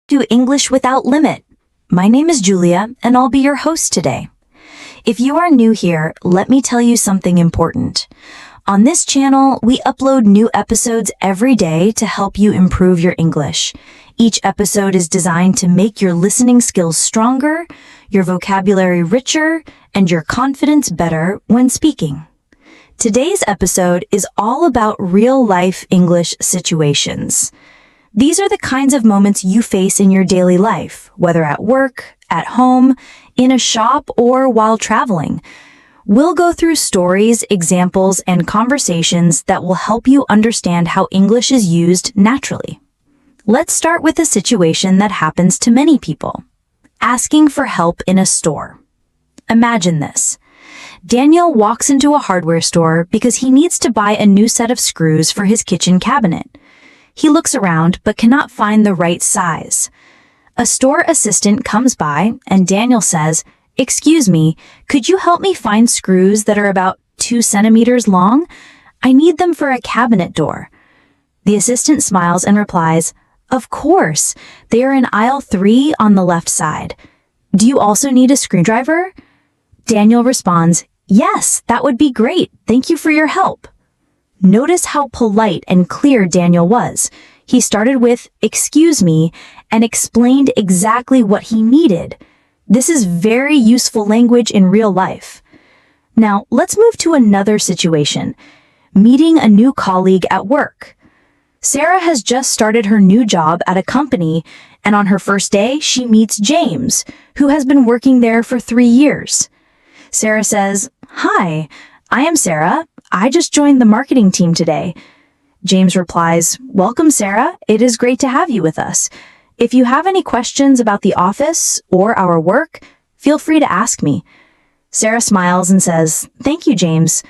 to English Without Limit. My name is Julia, and I'll be your host today. If you are new here, let me tell you something important. On this channel, we upload new episodes every day to help you improve your English. Each episode is designed to make your listening skills stronger, your vocabulary richer, and your confidence better when speaking. Today's episode is all about real-life English situations. These are the kinds of moments you face in your daily life, whether at work, at home, in a shop, or while traveling. We'll go through stories, examples, and conversations that will help you understand how English is used naturally. Let's start with a situation that happens to many people. Asking for help in a store. Imagine this. Daniel walks into a hardware store because he needs to buy a new set of screws for his kitchen cabinet. He looks around but cannot find the right size. A store assistant comes by and Daniel says, "Excuse me, could you help me find screws that are about 2 centimeters long? I need them for a cabinet door." The assistant smiles and replies, "Of course, they are in aisle 3 on the left side. Do you also need a screwdriver?" Daniel responds, "Yes, that would be great. Thank you for your help." Notice how polite and clear Daniel was. He started with, "Excuse me," and explained exactly what he needed. This is very useful language in real life. Now, let's move to another situation. Meeting a new colleague at work. Sarah has just started her new job at a company, and on her first day, she meets James, who has been working there for 3 years. Sarah says, "Hi, I am Sarah. I just joined the marketing team today." James replies, "Welcome, Sarah. It is great to have you with us. If you have any questions about the office or our work, feel free to ask me." Sarah smiles and says, "Thank you, James.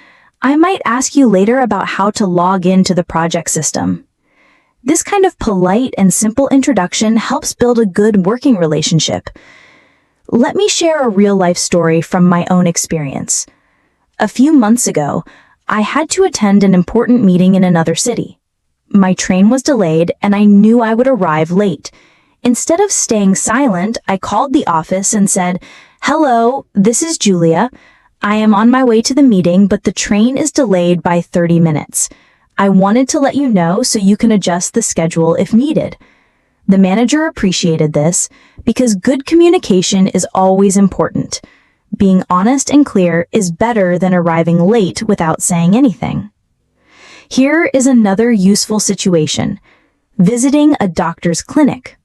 I might ask you later about how to log into the project system." This kind of polite and simple introduction helps build a good working relationship. Let me share a real-life story from my own experience. A few months ago, I had to attend an important meeting in another city. My train was delayed and I knew I would arrive late. Instead of staying silent, I called the office and said, "Hello, this is Julia. I am on my way to the meeting, but the train is delayed by 30 minutes. I wanted to let you know so you can adjust the schedule if needed." The manager appreciated this because good communication is always important. Being honest and clear is better than arriving late without saying anything. Here is another useful situation. Visiting a doctor's clinic.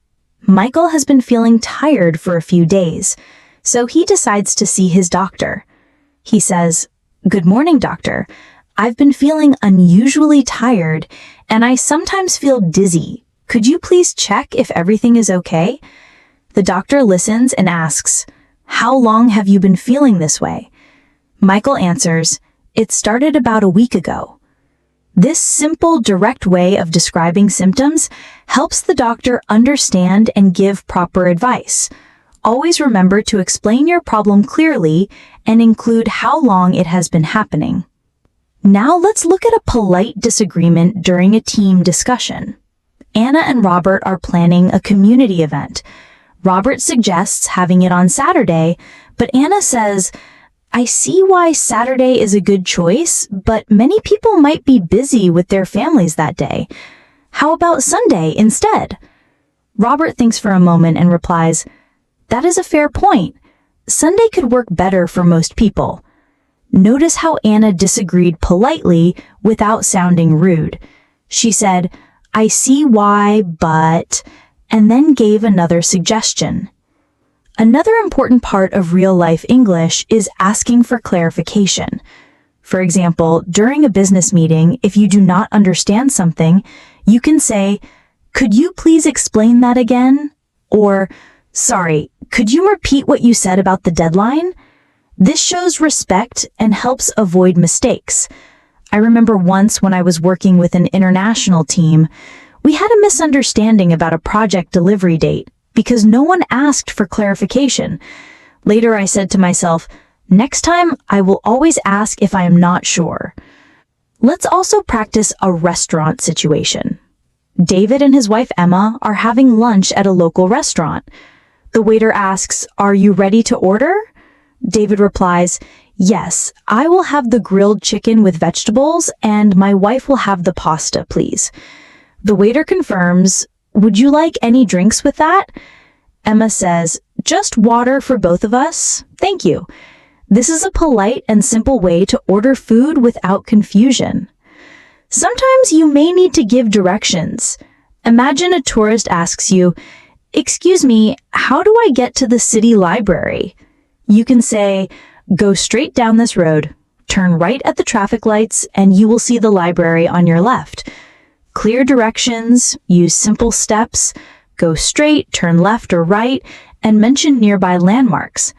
Michael has been feeling tired for a few days, so he decides to see his doctor. He says, "Good morning, doctor. I've been feeling unusually tired, and I sometimes feel dizzy. Could you please check if everything is okay?" The doctor listens and asks, "How long have you been feeling this way?" Michael answers, "It started about a week ago." This simple, direct way of describing symptoms helps the doctor understand and give proper advice. Always remember to explain your problem clearly and include how long it has been happening. Now let's look at a polite disagreement during a team discussion. Anna and Robert are planning a community event. Robert suggests having it on Saturday, but Anna says, "I see why Saturday is a good choice, but many people might be busy with their families that day. How about Sunday instead?" Robert thinks for a moment and replies, "That is a fair point. Sunday could work better for most people." Notice how Anna disagreed politely without sounding rude. She said, "I see why, but," and then gave another suggestion. Another important part of real-life English is asking for clarification. For example, during a business meeting, if you do not understand something, you can say, "Could you please explain that again?" Or, "Sorry, could you repeat what you said about the deadline?" This shows respect and helps avoid mistakes. I remember once when I was working with an international team, we had a misunderstanding about a project delivery date because no one asked for clarification. Later I said to myself, next time I will always ask if I am not sure. Let's also practice a restaurant situation. David and his wife Emma are having lunch at a local restaurant. The waiter asks, "Are you ready to order?" David replies, "Yes, I will have the grilled chicken with vegetables and my wife will have the pasta, please." The waiter confirms, "Would you like any drinks with that?" Emma says, "Just water for both of us. Thank you." This is a polite and simple way to order food without confusion. Sometimes you may need to give directions. Imagine a tourist asks you, "Excuse me, how do I get to the city library?" You can say, "Go straight down this road, turn right at the traffic lights, and you will see the library on your left." Clear directions, use simple steps, go straight, turn left or right, and mention nearby landmarks.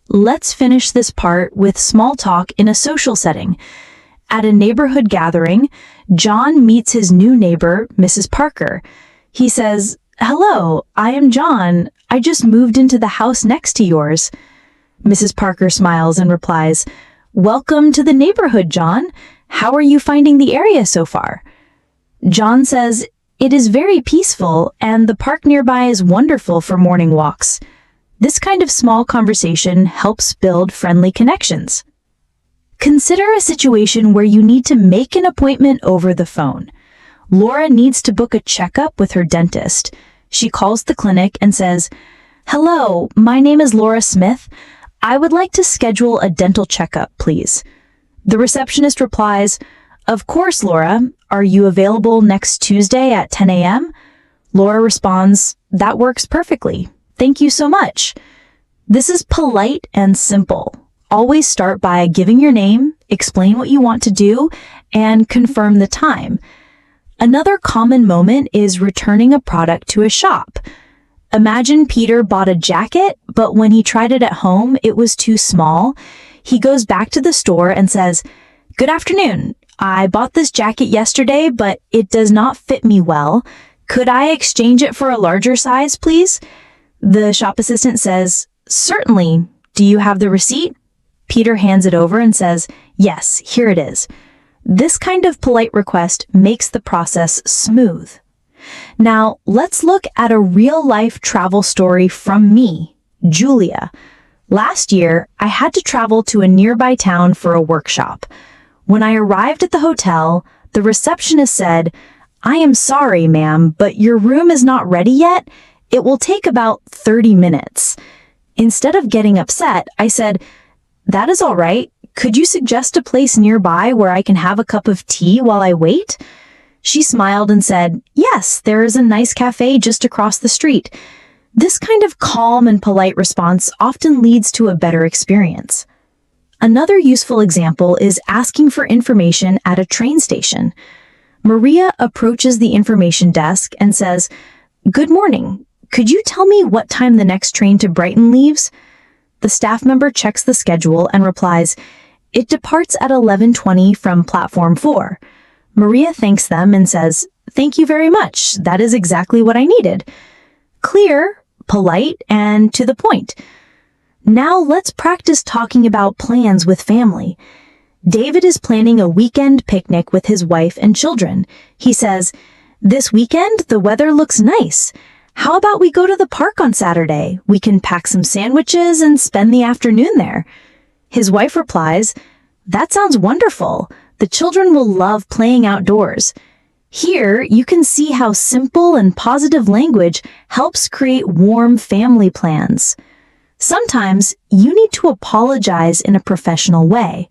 Let's finish this part with small talk in a social setting. At a neighborhood gathering, John meets his new neighbor, Mrs. Parker. He says, "Hello, I am John. I just moved into the house next to yours." Mrs. Parker smiles and replies, "Welcome to the neighborhood, John. How are you finding the area so far?" John says, "It is very peaceful, and the park nearby is wonderful for morning walks." This kind of small conversation helps build friendly connections. Consider a situation where you need to make an appointment over the phone. Laura needs to book a checkup with her dentist. She calls the clinic and says, "Hello, my name is Laura Smith. I would like to schedule a dental checkup, please." The receptionist replies, "Of course, Laura. Are you available next Tuesday at 10 a.m.? Laura responds, "That works perfectly. Thank you so much." This is polite and simple. Always start by giving your name, explain what you want to do, and confirm the time. Another common moment is returning a product to a shop. Imagine Peter bought a jacket, but when he tried it at home, it was too small. He goes back to the store and says, "Good afternoon. I bought this jacket yesterday, but it does not fit me well. Could I exchange it for a larger size, please?" The shop assistant says, "Certainly. Do you have the receipt?" Peter hands it over and says, "Yes, here it is." This kind of polite request makes the process smooth. Now, let's look at a real-life travel story from me, Julia. Last year, I had to travel to a nearby town for a workshop. When I arrived at the hotel, the receptionist said, "I am sorry, ma'am, but your room is not ready yet. It will take about 30 minutes. Instead of getting upset, I said, "That is all right. Could you suggest a place nearby where I can have a cup of tea while I wait?" She smiled and said, "Yes, there is a nice cafe just across the street." This kind of calm and polite response often leads to a better experience. Another useful example is asking for information at a train station. Maria approaches the information desk and says, "Good morning. Could you tell me what time the next train to Brighton leaves?" The staff member checks the schedule and replies, "It departs at 11:20 from platform 4. Maria thanks them and says, "Thank you very much. That is exactly what I needed." Clear, polite, and to the point. Now let's practice talking about plans with family. David is planning a weekend picnic with his wife and children. He says, "This weekend, the weather looks nice. How about we go to the park on Saturday? We can pack some sandwiches and spend the afternoon there." His wife replies, "That sounds wonderful. The children will love playing outdoors." Here, you can see how simple and positive language helps create warm family plans. Sometimes, you need to apologize in a professional way.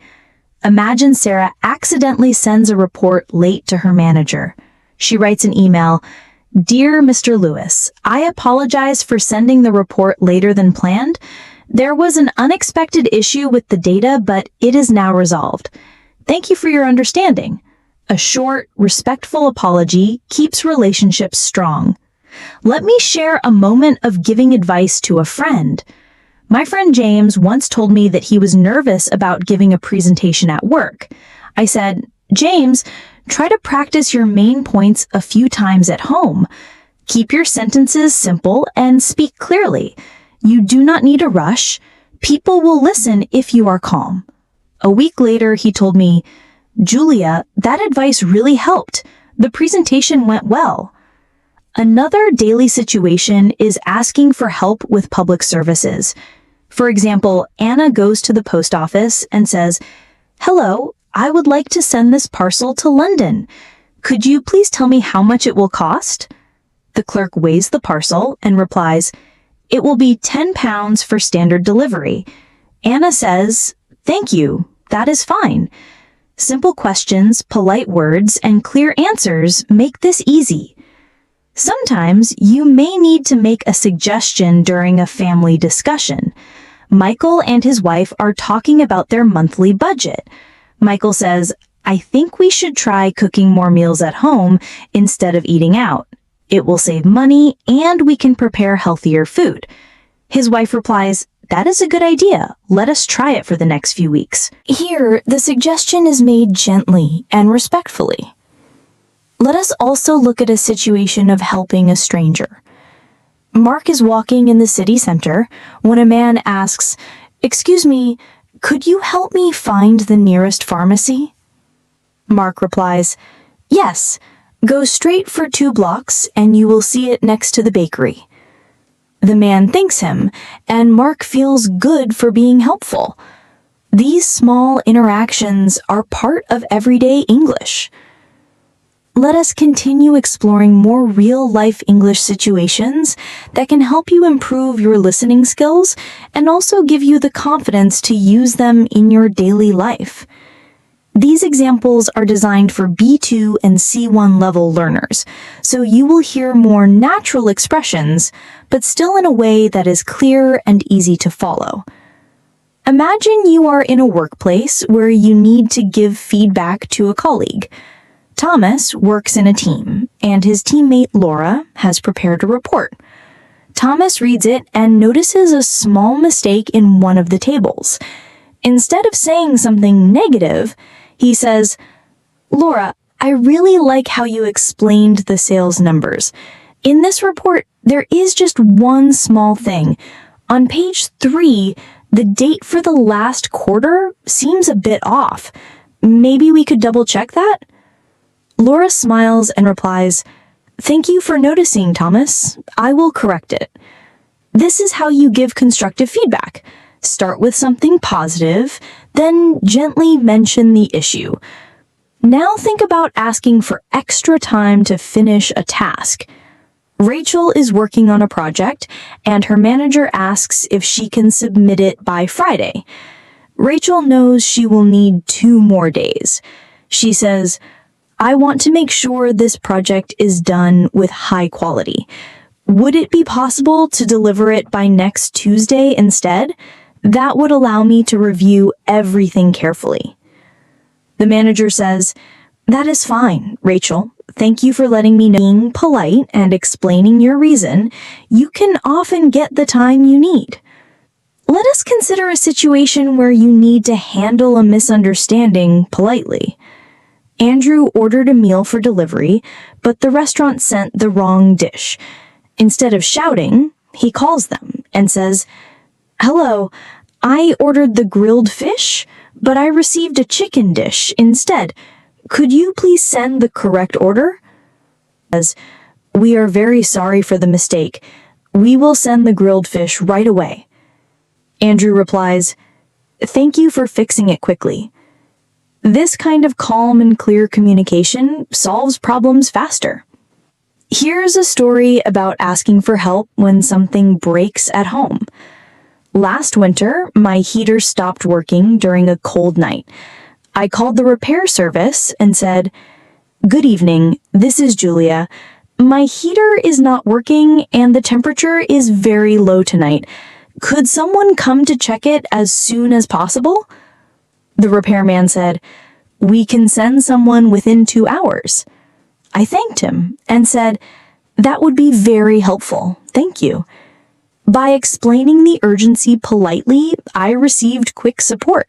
Imagine Sarah accidentally sends a report late to her manager. She writes an email, "Dear Mr. Lewis, I apologize for sending the report later than planned. There was an unexpected issue with the data, but it is now resolved. Thank you for your understanding." A short, respectful apology keeps relationships strong. Let me share a moment of giving advice to a friend. My friend James once told me that he was nervous about giving a presentation at work. I said, "James, try to practice your main points a few times at home. Keep your sentences simple and speak clearly. You do not need a rush. People will listen if you are calm." A week later, he told me, "Julia, that advice really helped. The presentation went well. Another daily situation is asking for help with public services. For example, Anna goes to the post office and says, "Hello, I would like to send this parcel to London. Could you please tell me how much it will cost?" The clerk weighs the parcel and replies, "It will be £10 for standard delivery." Anna says, "Thank you, that is fine." Simple questions, polite words, and clear answers make this easy. Sometimes you may need to make a suggestion during a family discussion. Michael and his wife are talking about their monthly budget. Michael says, "I think we should try cooking more meals at home instead of eating out. It will save money and we can prepare healthier food." His wife replies, "That is a good idea. Let us try it for the next few weeks." Here, the suggestion is made gently and respectfully. Let us also look at a situation of helping a stranger. Mark is walking in the city center when a man asks, "Excuse me, could you help me find the nearest pharmacy?" Mark replies, "Yes, go straight for 2 blocks and you will see it next to the bakery." The man thanks him, and Mark feels good for being helpful. These small interactions are part of everyday English. Let us continue exploring more real-life English situations that can help you improve your listening skills and also give you the confidence to use them in your daily life. These examples are designed for B2 and C1 level learners, so you will hear more natural expressions, but still in a way that is clear and easy to follow. Imagine you are in a workplace where you need to give feedback to a colleague. Thomas works in a team, and his teammate Laura has prepared a report. Thomas reads it and notices a small mistake in one of the tables. Instead of saying something negative, he says, "Laura, I really like how you explained the sales numbers. In this report, there is just one small thing. On page 3, the date for the last quarter seems a bit off. Maybe we could double check that?" Laura smiles and replies, "Thank you for noticing, Thomas. I will correct it." This is how you give constructive feedback. Start with something positive, then gently mention the issue. Now think about asking for extra time to finish a task. Rachel is working on a project, and her manager asks if she can submit it by Friday. Rachel knows she will need 2 more days. She says, "I want to make sure this project is done with high quality. Would it be possible to deliver it by next Tuesday instead? That would allow me to review everything carefully." The manager says, "That is fine, Rachel. Thank you for letting me know." Being polite and explaining your reason, you can often get the time you need. Let us consider a situation where you need to handle a misunderstanding politely. Andrew ordered a meal for delivery, but the restaurant sent the wrong dish. Instead of shouting, he calls them and says, "Hello, I ordered the grilled fish, but I received a chicken dish instead. Could you please send the correct order?" Says, "We are very sorry for the mistake. We will send the grilled fish right away." Andrew replies, "Thank you for fixing it quickly." This kind of calm and clear communication solves problems faster. Here's a story about asking for help when something breaks at home. Last winter, my heater stopped working during a cold night. I called the repair service and said, "Good evening, this is Julia. My heater is not working and the temperature is very low tonight. Could someone come to check it as soon as possible?" The repairman said, "We can send someone within 2 hours. I thanked him and said, "That would be very helpful. Thank you." By explaining the urgency politely, I received quick support.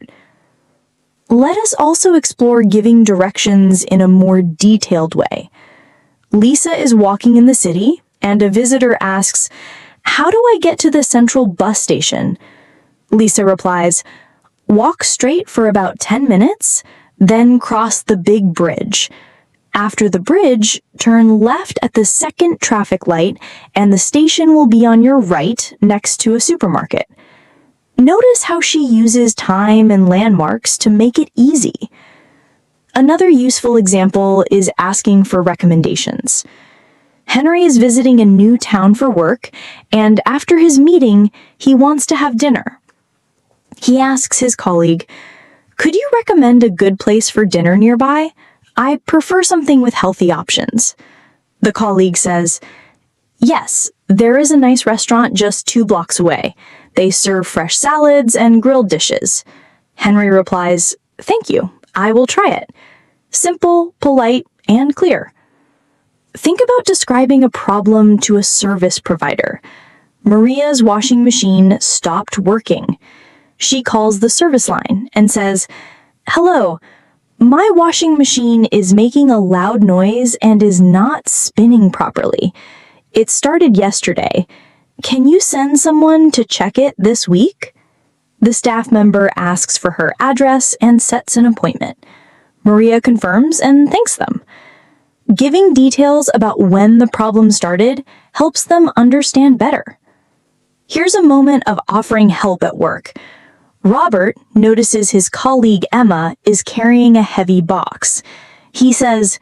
Let us also explore giving directions in a more detailed way. Lisa is walking in the city, and a visitor asks, "How do I get to the central bus station?" Lisa replies, "Walk straight for about 10 minutes, then cross the big bridge." After the bridge, turn left at the second traffic light and the station will be on your right next to a supermarket. Notice how she uses time and landmarks to make it easy. Another useful example is asking for recommendations. Henry is visiting a new town for work, and after his meeting, he wants to have dinner. He asks his colleague, "Could you recommend a good place for dinner nearby? I prefer something with healthy options." The colleague says, "Yes, there is a nice restaurant just 2 blocks away. They serve fresh salads and grilled dishes." Henry replies, "Thank you, I will try it." Simple, polite, and clear. Think about describing a problem to a service provider. Maria's washing machine stopped working. She calls the service line and says, "Hello, my washing machine is making a loud noise and is not spinning properly. It started yesterday. Can you send someone to check it this week?" The staff member asks for her address and sets an appointment. Maria confirms and thanks them. Giving details about when the problem started helps them understand better. Here's a moment of offering help at work. Robert notices his colleague Emma is carrying a heavy box. He says,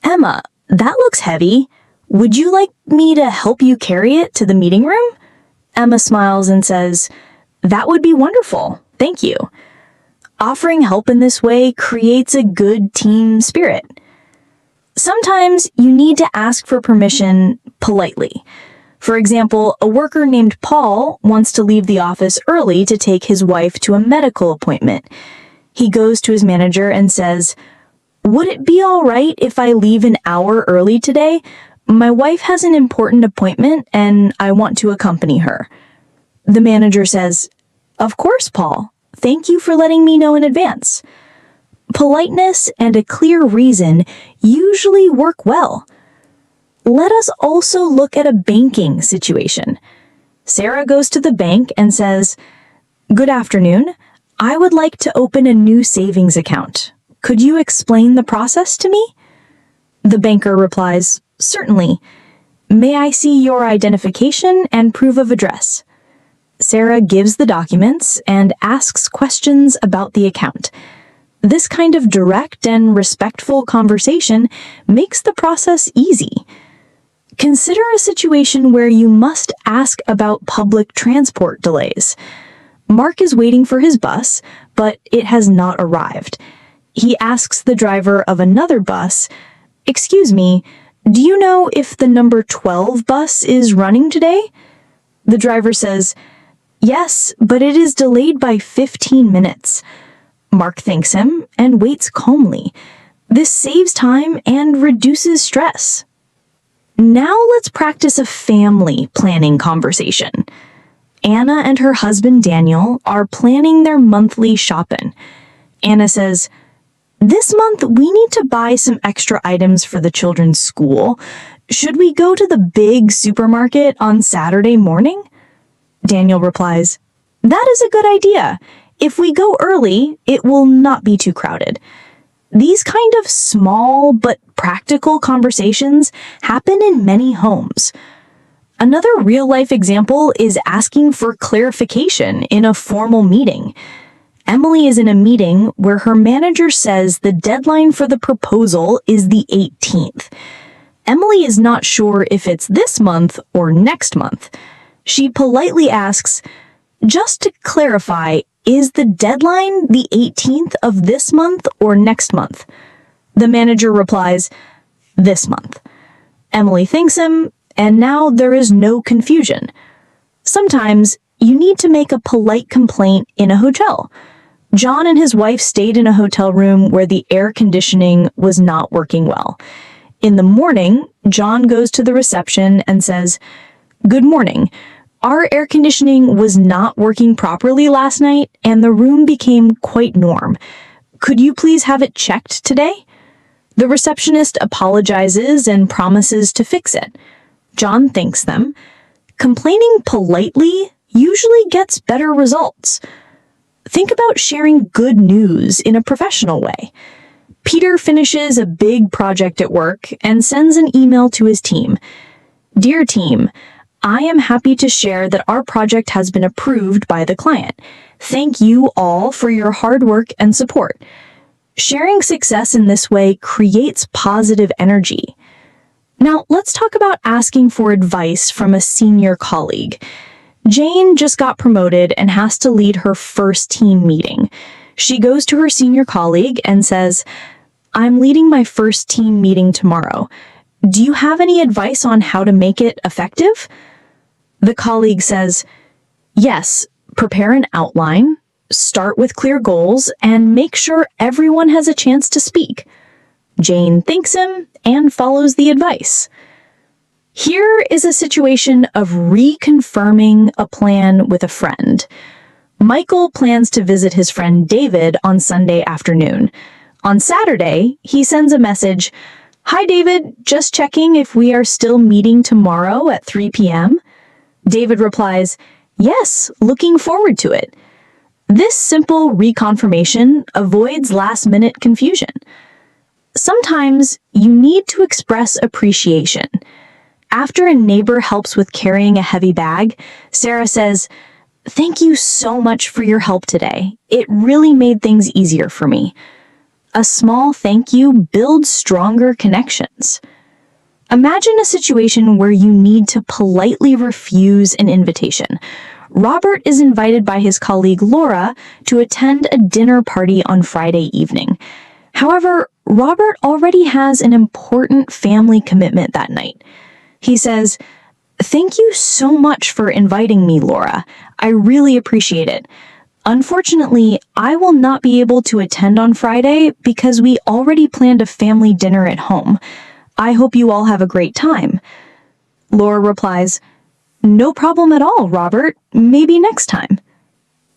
"Emma, that looks heavy. Would you like me to help you carry it to the meeting room?" Emma smiles and says, "That would be wonderful. Thank you." Offering help in this way creates a good team spirit. Sometimes you need to ask for permission politely. For example, a worker named Paul wants to leave the office early to take his wife to a medical appointment. He goes to his manager and says, "Would it be all right if I leave an hour early today? My wife has an important appointment and I want to accompany her." The manager says, "Of course, Paul. Thank you for letting me know in advance." Politeness and a clear reason usually work well. Let us also look at a banking situation. Sarah goes to the bank and says, "Good afternoon. I would like to open a new savings account. Could you explain the process to me?" The banker replies, "Certainly. May I see your identification and proof of address?" Sarah gives the documents and asks questions about the account. This kind of direct and respectful conversation makes the process easy. Consider a situation where you must ask about public transport delays. Mark is waiting for his bus, but it has not arrived. He asks the driver of another bus, "Excuse me, do you know if the number 12 bus is running today?" The driver says, "Yes, but it is delayed by 15 minutes. Mark thanks him and waits calmly. This saves time and reduces stress. Now let's practice a family planning conversation. Anna and her husband Daniel are planning their monthly shopping. Anna says, "This month we need to buy some extra items for the children's school. Should we go to the big supermarket on Saturday morning?" Daniel replies, "That is a good idea. If we go early, it will not be too crowded." These kind of small but practical conversations happen in many homes. Another real-life example is asking for clarification in a formal meeting. Emily is in a meeting where her manager says the deadline for the proposal is the 18th. Emily is not sure if it's this month or next month. She politely asks, "Just to clarify, is the deadline the 18th of this month or next month?" The manager replies, "This month." Emily thanks him, and now there is no confusion. Sometimes you need to make a polite complaint in a hotel. John and his wife stayed in a hotel room where the air conditioning was not working well. In the morning, John goes to the reception and says, "Good morning. Our air conditioning was not working properly last night and the room became quite warm. Could you please have it checked today?" The receptionist apologizes and promises to fix it. John thanks them. Complaining politely usually gets better results. Think about sharing good news in a professional way. Peter finishes a big project at work and sends an email to his team. "Dear team, I am happy to share that our project has been approved by the client. Thank you all for your hard work and support." Sharing success in this way creates positive energy. Now, let's talk about asking for advice from a senior colleague. Jane just got promoted and has to lead her first team meeting. She goes to her senior colleague and says, "I'm leading my first team meeting tomorrow. Do you have any advice on how to make it effective?" The colleague says, "Yes, prepare an outline, start with clear goals, and make sure everyone has a chance to speak." Jane thanks him and follows the advice. Here is a situation of reconfirming a plan with a friend. Michael plans to visit his friend David on Sunday afternoon. On Saturday, he sends a message, "Hi David, just checking if we are still meeting tomorrow at 3 p.m. David replies, "Yes, looking forward to it." This simple reconfirmation avoids last-minute confusion. Sometimes you need to express appreciation. After a neighbor helps with carrying a heavy bag, Sarah says, "Thank you so much for your help today. It really made things easier for me." A small thank you builds stronger connections. Imagine a situation where you need to politely refuse an invitation. Robert is invited by his colleague Laura to attend a dinner party on Friday evening. However, Robert already has an important family commitment that night. He says, "Thank you so much for inviting me, Laura. I really appreciate it. Unfortunately, I will not be able to attend on Friday because we already planned a family dinner at home. I hope you all have a great time." Laura replies, "No problem at all, Robert. Maybe next time."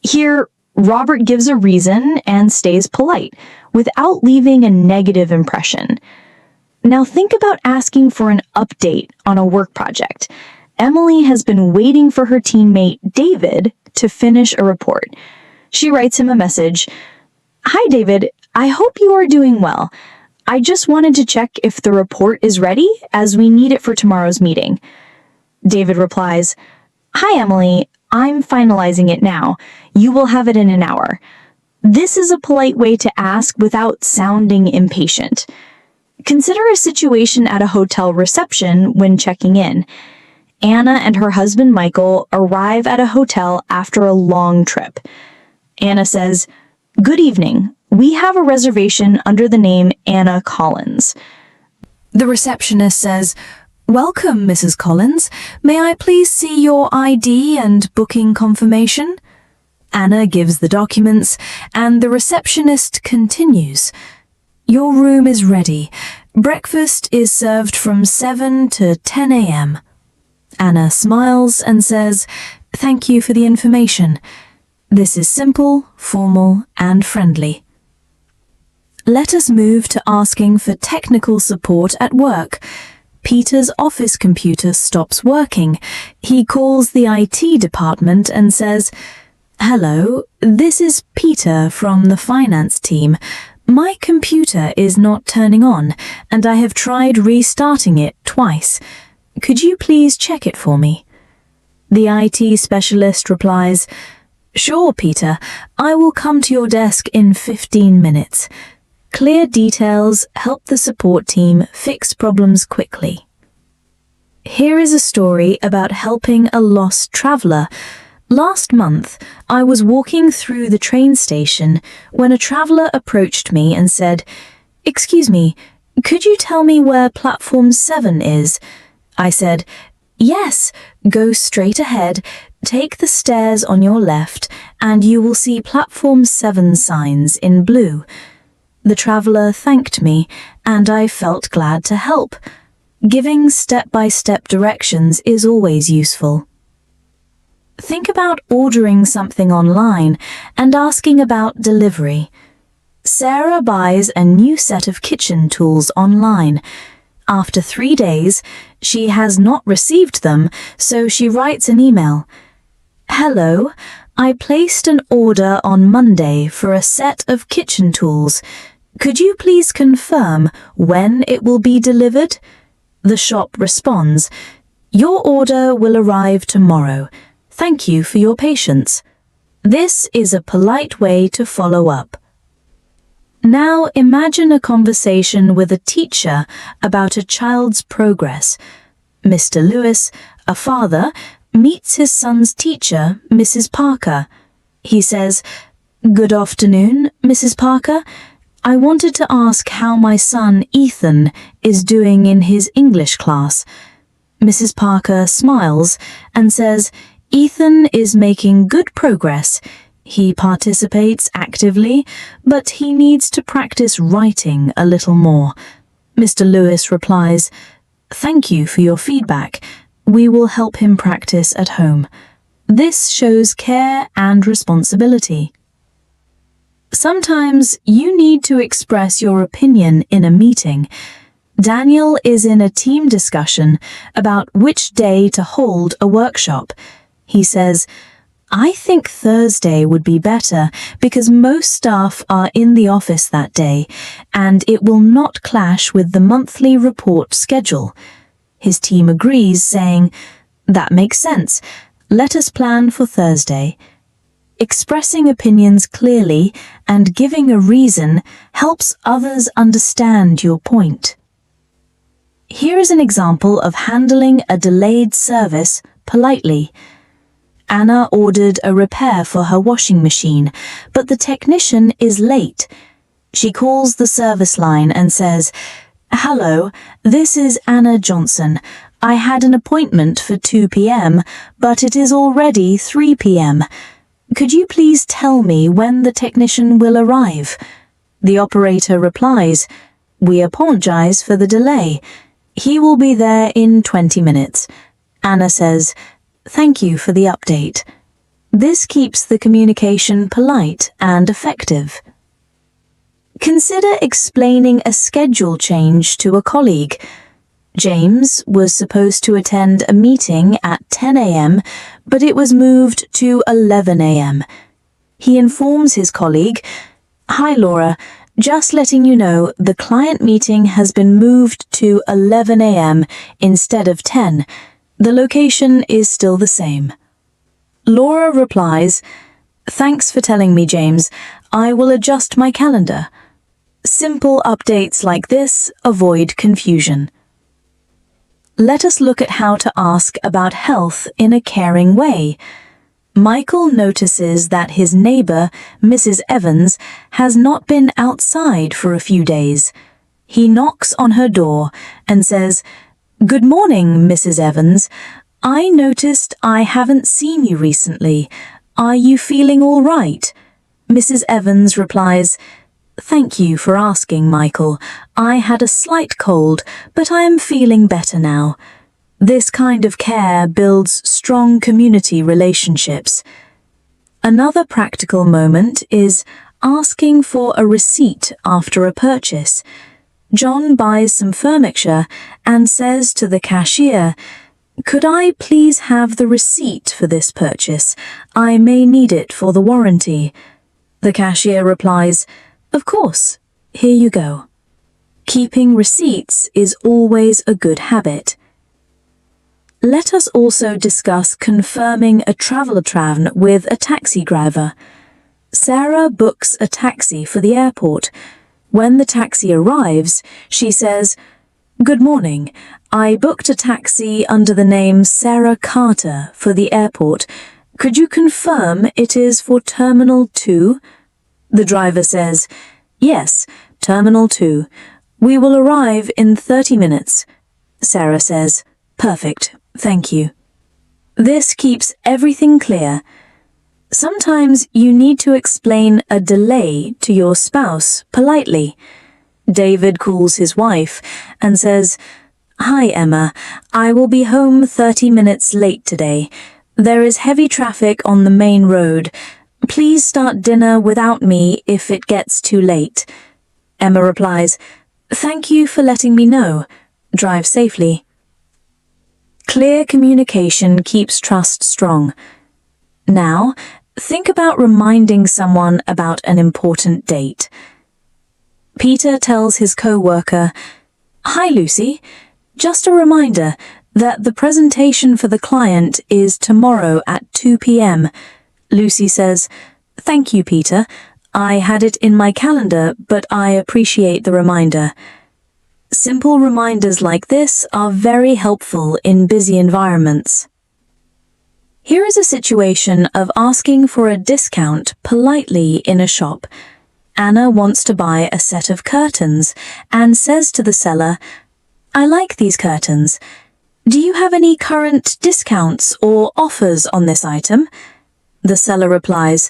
Here, Robert gives a reason and stays polite, without leaving a negative impression. Now think about asking for an update on a work project. Emily has been waiting for her teammate, David, to finish a report. She writes him a message, "Hi, David. I hope you are doing well. I just wanted to check if the report is ready, as we need it for tomorrow's meeting." David replies, "Hi, Emily. I'm finalizing it now. You will have it in an hour." This is a polite way to ask without sounding impatient. Consider a situation at a hotel reception when checking in. Anna and her husband Michael arrive at a hotel after a long trip. Anna says, "Good evening. We have a reservation under the name Anna Collins." The receptionist says, "Welcome, Mrs. Collins. May I please see your ID and booking confirmation?" Anna gives the documents, and the receptionist continues, "Your room is ready. Breakfast is served from 7 to 10 a.m. Anna smiles and says, "Thank you for the information. This is simple, formal, and friendly." Let us move to asking for technical support at work. Peter's office computer stops working. He calls the IT department and says, "Hello, this is Peter from the finance team. My computer is not turning on, and I have tried restarting it twice. Could you please check it for me?" The IT specialist replies, "Sure, Peter. I will come to your desk in 15 minutes. Clear details help the support team fix problems quickly." Here is a story about helping a lost traveler. Last month, I was walking through the train station when a traveler approached me and said, "Excuse me, could you tell me where platform 7 is?" I said, "Yes, go straight ahead, take the stairs on your left, and you will see platform 7 signs in blue." The traveler thanked me, and I felt glad to help. Giving step-by-step directions is always useful. Think about ordering something online and asking about delivery. Sarah buys a new set of kitchen tools online. After 3 days, she has not received them, so she writes an email. "Hello, I placed an order on Monday for a set of kitchen tools. Could you please confirm when it will be delivered? The shop responds, Your order will arrive tomorrow. Thank you for your patience. This is a polite way to follow up. Now imagine a conversation with a teacher about a child's progress. Mr. Lewis, a father, meets his son's teacher, Mrs. Parker. He says, Good afternoon, Mrs. Parker. I wanted to ask how my son, Ethan, is doing in his English class. Mrs. Parker smiles and says, Ethan is making good progress. He participates actively, but he needs to practice writing a little more. Mr. Lewis replies, Thank you for your feedback. We will help him practice at home. This shows care and responsibility. Sometimes you need to express your opinion in a meeting. Daniel is in a team discussion about which day to hold a workshop. He says, I think Thursday would be better because most staff are in the office that day, and it will not clash with the monthly report schedule. His team agrees, saying, That makes sense. Let us plan for Thursday. Expressing opinions clearly and giving a reason helps others understand your point. Here is an example of handling a delayed service politely. Anna ordered a repair for her washing machine, but the technician is late. She calls the service line and says, Hello, this is Anna Johnson. I had an appointment for 2 p.m., but it is already 3 p.m. Could you please tell me when the technician will arrive? The operator replies, We apologize for the delay. He will be there in 20 minutes. Anna says, Thank you for the update. This keeps the communication polite and effective. Consider explaining a schedule change to a colleague. James was supposed to attend a meeting at 10 a.m., but it was moved to 11 a.m. He informs his colleague, Hi Laura, just letting you know the client meeting has been moved to 11 a.m. instead of 10. The location is still the same. Laura replies, Thanks for telling me, James. I will adjust my calendar. Simple updates like this avoid confusion. Let us look at how to ask about health in a caring way. Michael notices that his neighbor, Mrs. Evans, has not been outside for a few days. He knocks on her door and says, Good morning, Mrs. Evans. I noticed I haven't seen you recently. Are you feeling all right? Mrs. Evans replies, Thank you for asking, Michael. I had a slight cold, but I am feeling better now. This kind of care builds strong community relationships. Another practical moment is asking for a receipt after a purchase. John buys some furniture and says to the cashier, Could I please have the receipt for this purchase? I may need it for the warranty. The cashier replies, Of course, here you go. Keeping receipts is always a good habit. Let us also discuss confirming a travel plan with a taxi driver. Sarah books a taxi for the airport. When the taxi arrives, she says, Good morning. I booked a taxi under the name Sarah Carter for the airport. Could you confirm it is for Terminal 2? The driver says, Yes, Terminal 2. We will arrive in 30 minutes. Sarah says, Perfect, thank you. This keeps everything clear. Sometimes you need to explain a delay to your spouse politely. David calls his wife and says, Hi Emma, I will be home 30 minutes late today. There is heavy traffic on the main road. Please start dinner without me if it gets too late. Emma replies, Thank you for letting me know. Drive safely. Clear communication keeps trust strong. Now, think about reminding someone about an important date. Peter tells his co-worker, "Hi, Lucy. Just a reminder that the presentation for the client is tomorrow at 2 p.m. Lucy says, "Thank you, Peter. I had it in my calendar, but I appreciate the reminder." Simple reminders like this are very helpful in busy environments. Here is a situation of asking for a discount politely in a shop. Anna wants to buy a set of curtains and says to the seller, "I like these curtains. Do you have any current discounts or offers on this item?" The seller replies,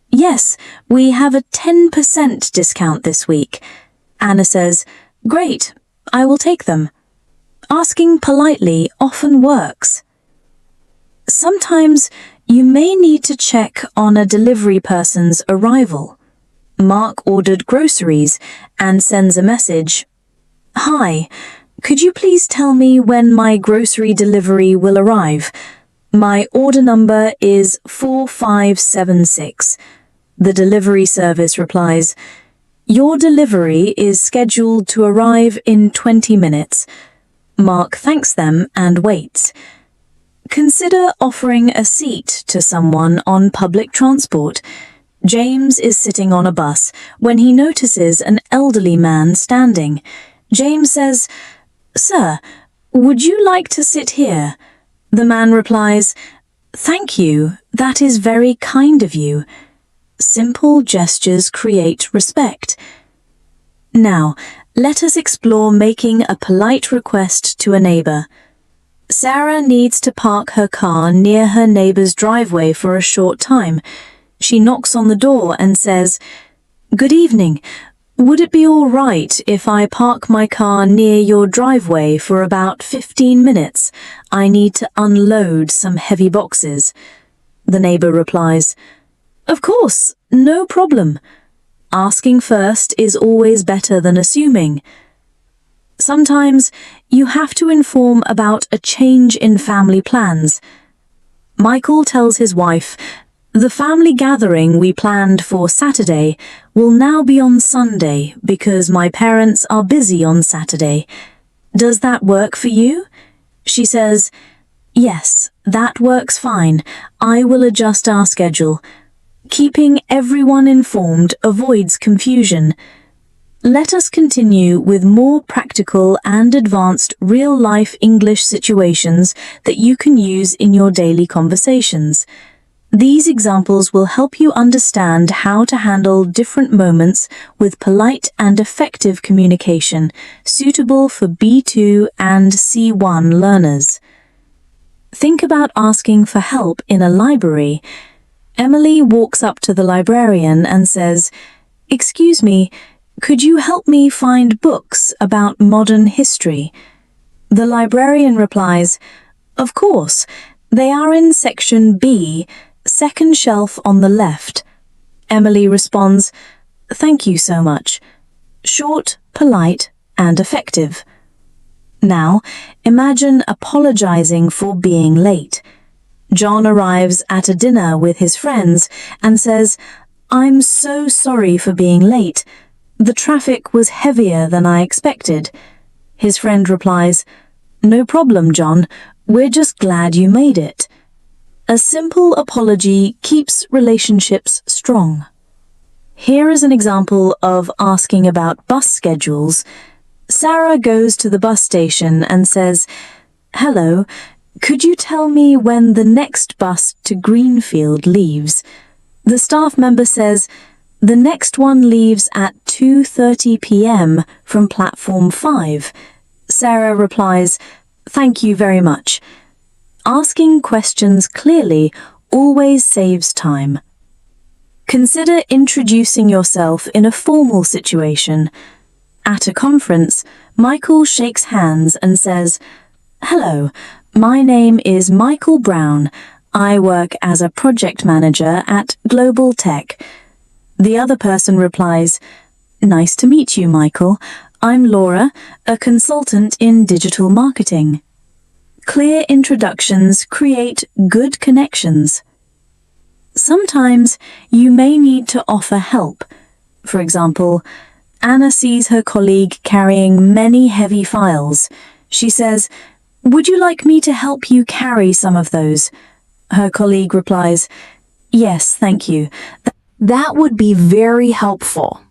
"Yes, we have a 10% discount this week." Anna says, "Great, I will take them." Asking politely often works. Sometimes you may need to check on a delivery person's arrival. Mark ordered groceries and sends a message. "Hi, could you please tell me when my grocery delivery will arrive? My order number is 4576. The delivery service replies, "Your delivery is scheduled to arrive in 20 minutes. Mark thanks them and waits. Consider offering a seat to someone on public transport. James is sitting on a bus when he notices an elderly man standing. James says, "Sir, would you like to sit here?" The man replies, "Thank you, that is very kind of you." Simple gestures create respect. Now, let us explore making a polite request to a neighbor. Sarah needs to park her car near her neighbor's driveway for a short time. She knocks on the door and says, "Good evening. Would it be all right if I park my car near your driveway for about 15 minutes? I need to unload some heavy boxes." The neighbor replies, "Of course, no problem." Asking first is always better than assuming. Sometimes you have to inform about a change in family plans. Michael tells his wife, "The family gathering we planned for Saturday will now be on Sunday because my parents are busy on Saturday. Does that work for you?" She says, "Yes, that works fine. I will adjust our schedule." Keeping everyone informed avoids confusion. Let us continue with more practical and advanced real-life English situations that you can use in your daily conversations. These examples will help you understand how to handle different moments with polite and effective communication, suitable for B2 and C1 learners. Think about asking for help in a library. Emily walks up to the librarian and says, "Excuse me, could you help me find books about modern history?" The librarian replies, "Of course, they are in section B, second shelf on the left." Emily responds, "Thank you so much." Short, polite, and effective. Now, imagine apologizing for being late. John arrives at a dinner with his friends and says, "I'm so sorry for being late. The traffic was heavier than I expected." His friend replies, "No problem, John. We're just glad you made it." A simple apology keeps relationships strong. Here is an example of asking about bus schedules. Sarah goes to the bus station and says, "Hello, could you tell me when the next bus to Greenfield leaves?" The staff member says, "The next one leaves at 2:30 p.m. from platform 5. Sarah replies, "Thank you very much." Asking questions clearly always saves time. Consider introducing yourself in a formal situation. At a conference, Michael shakes hands and says, "Hello, my name is Michael Brown. I work as a project manager at Global Tech." The other person replies, "Nice to meet you, Michael. I'm Laura, a consultant in digital marketing." Clear introductions create good connections. Sometimes you may need to offer help. For example, Anna sees her colleague carrying many heavy files. She says, "Would you like me to help you carry some of those?" Her colleague replies, "Yes, thank you. That would be very helpful."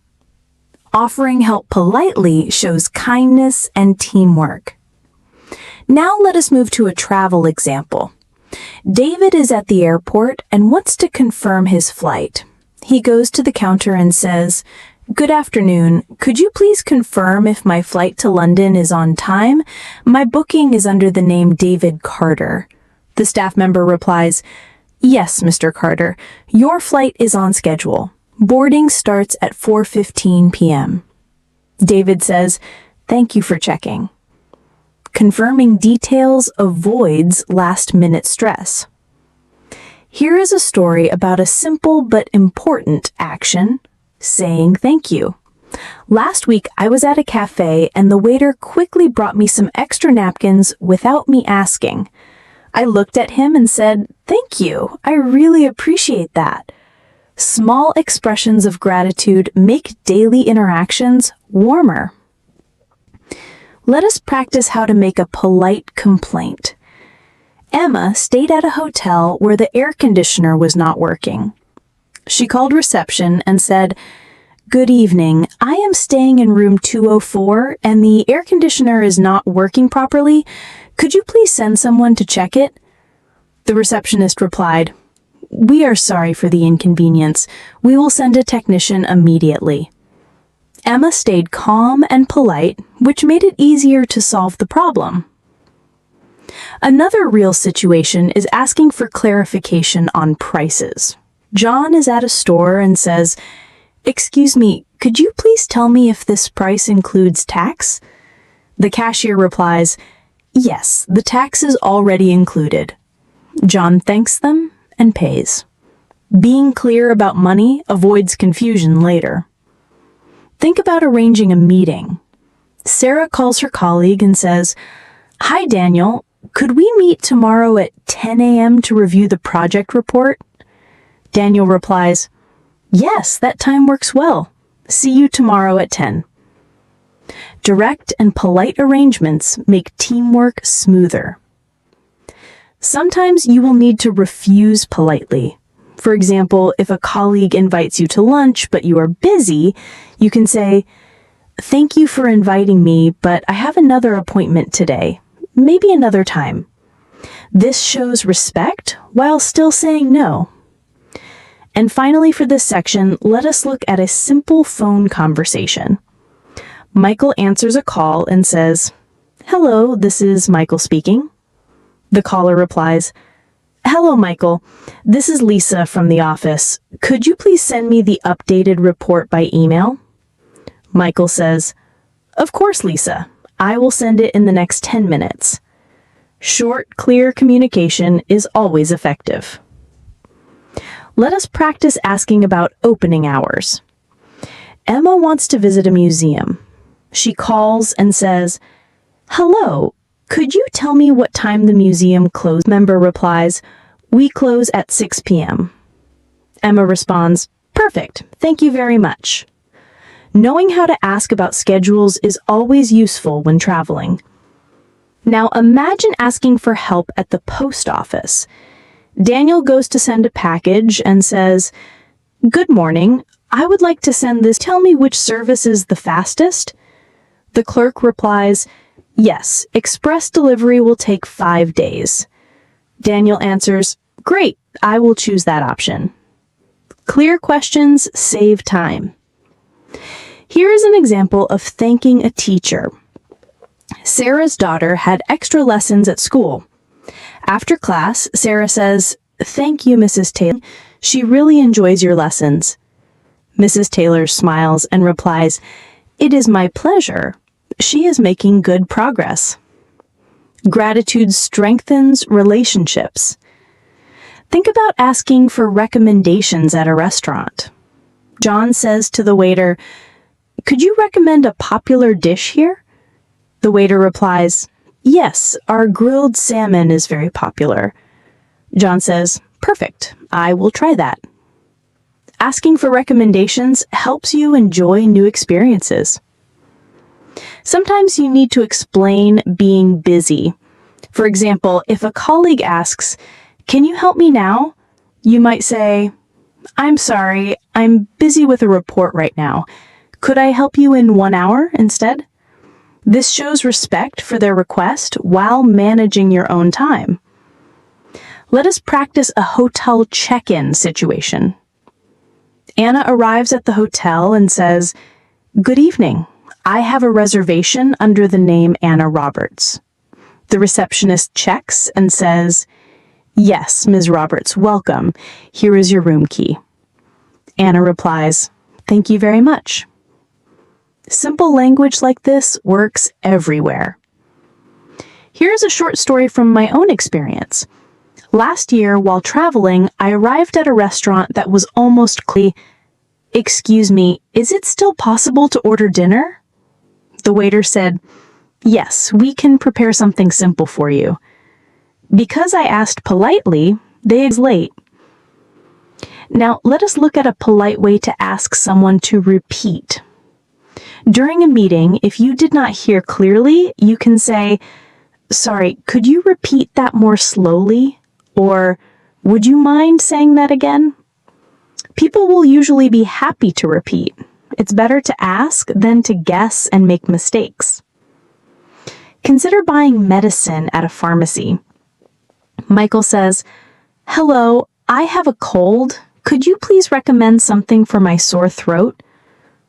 Offering help politely shows kindness and teamwork. Now let us move to a travel example. David is at the airport and wants to confirm his flight. He goes to the counter and says, "Good afternoon. Could you please confirm if my flight to London is on time? My booking is under the name David Carter." The staff member replies, "Yes, Mr. Carter. Your flight is on schedule. Boarding starts at 4:15 p.m. David says, "Thank you for checking." Confirming details avoids last-minute stress. Here is a story about a simple but important action: saying thank you. Last week, I was at a cafe and the waiter quickly brought me some extra napkins without me asking. I looked at him and said, "Thank you. I really appreciate that." Small expressions of gratitude make daily interactions warmer. Let us practice how to make a polite complaint. Emma stayed at a hotel where the air conditioner was not working. She called reception and said, "Good evening. I am staying in room 204 and the air conditioner is not working properly. Could you please send someone to check it?" The receptionist replied, "We are sorry for the inconvenience. We will send a technician immediately." Emma stayed calm and polite, which made it easier to solve the problem. Another real situation is asking for clarification on prices. John is at a store and says, "Excuse me, could you please tell me if this price includes tax?" The cashier replies, "Yes, the tax is already included." John thanks them and pays. Being clear about money avoids confusion later. Think about arranging a meeting. Sarah calls her colleague and says, "Hi, Daniel. Could we meet tomorrow at 10 a.m. to review the project report?" Daniel replies, "Yes, that time works well. See you tomorrow at 10. Direct and polite arrangements make teamwork smoother. Sometimes you will need to refuse politely. For example, if a colleague invites you to lunch but you are busy, you can say, "Thank you for inviting me, but I have another appointment today. Maybe another time." This shows respect while still saying no. And finally, for this section, let us look at a simple phone conversation. Michael answers a call and says, "Hello, this is Michael speaking." The caller replies, "Hello, Michael. This is Lisa from the office. Could you please send me the updated report by email?" Michael says, "Of course, Lisa. I will send it in the next 10 minutes. Short, clear communication is always effective. Let us practice asking about opening hours. Emma wants to visit a museum. She calls and says, "Hello, could you tell me what time the museum closes?" Member replies, "We close at 6 p.m. Emma responds, "Perfect, thank you very much." Knowing how to ask about schedules is always useful when traveling. Now imagine asking for help at the post office. Daniel goes to send a package and says, "Good morning, I would like to send this. Tell me which service is the fastest?" The clerk replies, "Yes, express delivery will take 5 days. Daniel answers, "Great, I will choose that option." Clear questions save time. Here is an example of thanking a teacher. Sarah's daughter had extra lessons at school. After class, Sarah says, "Thank you, Mrs. Taylor. She really enjoys your lessons." Mrs. Taylor smiles and replies, "It is my pleasure. She is making good progress." Gratitude strengthens relationships. Think about asking for recommendations at a restaurant. John says to the waiter, "Could you recommend a popular dish here?" The waiter replies, "Yes, our grilled salmon is very popular." John says, "Perfect, I will try that." Asking for recommendations helps you enjoy new experiences. Sometimes you need to explain being busy. For example, if a colleague asks, "Can you help me now?" You might say, "I'm sorry, I'm busy with a report right now. Could I help you in 1 hour instead?" This shows respect for their request while managing your own time. Let us practice a hotel check-in situation. Anna arrives at the hotel and says, "Good evening. I have a reservation under the name Anna Roberts." The receptionist checks and says, "Yes, Ms. Roberts, welcome. Here is your room key." Anna replies, "Thank you very much." Simple language like this works everywhere. Here's a short story from my own experience. Last year, while traveling, I arrived at a restaurant that was almost clean. "Excuse me, is it still possible to order dinner?" The waiter said, "Yes, we can prepare something simple for you." Because I asked politely, they was late. Now, let us look at a polite way to ask someone to repeat. During a meeting, if you did not hear clearly, you can say, "Sorry, could you repeat that more slowly?" Or, "Would you mind saying that again?" People will usually be happy to repeat. It's better to ask than to guess and make mistakes. Consider buying medicine at a pharmacy. Michael says, "Hello, I have a cold. Could you please recommend something for my sore throat?"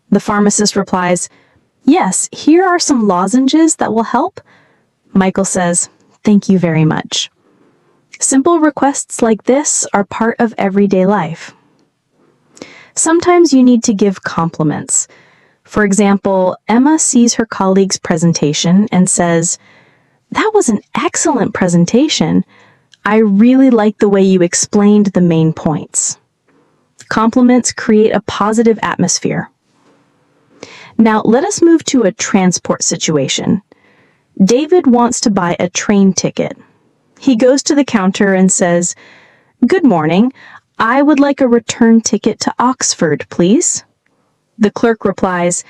The pharmacist replies, "Yes, here are some lozenges that will help." Michael says, "Thank you very much." Simple requests like this are part of everyday life. Sometimes you need to give compliments. For example, Emma sees her colleague's presentation and says, "That was an excellent presentation. I really like the way you explained the main points." Compliments create a positive atmosphere. Now, let us move to a transport situation. David wants to buy a train ticket. He goes to the counter and says, "Good morning. I would like a return ticket to Oxford, please." The clerk replies,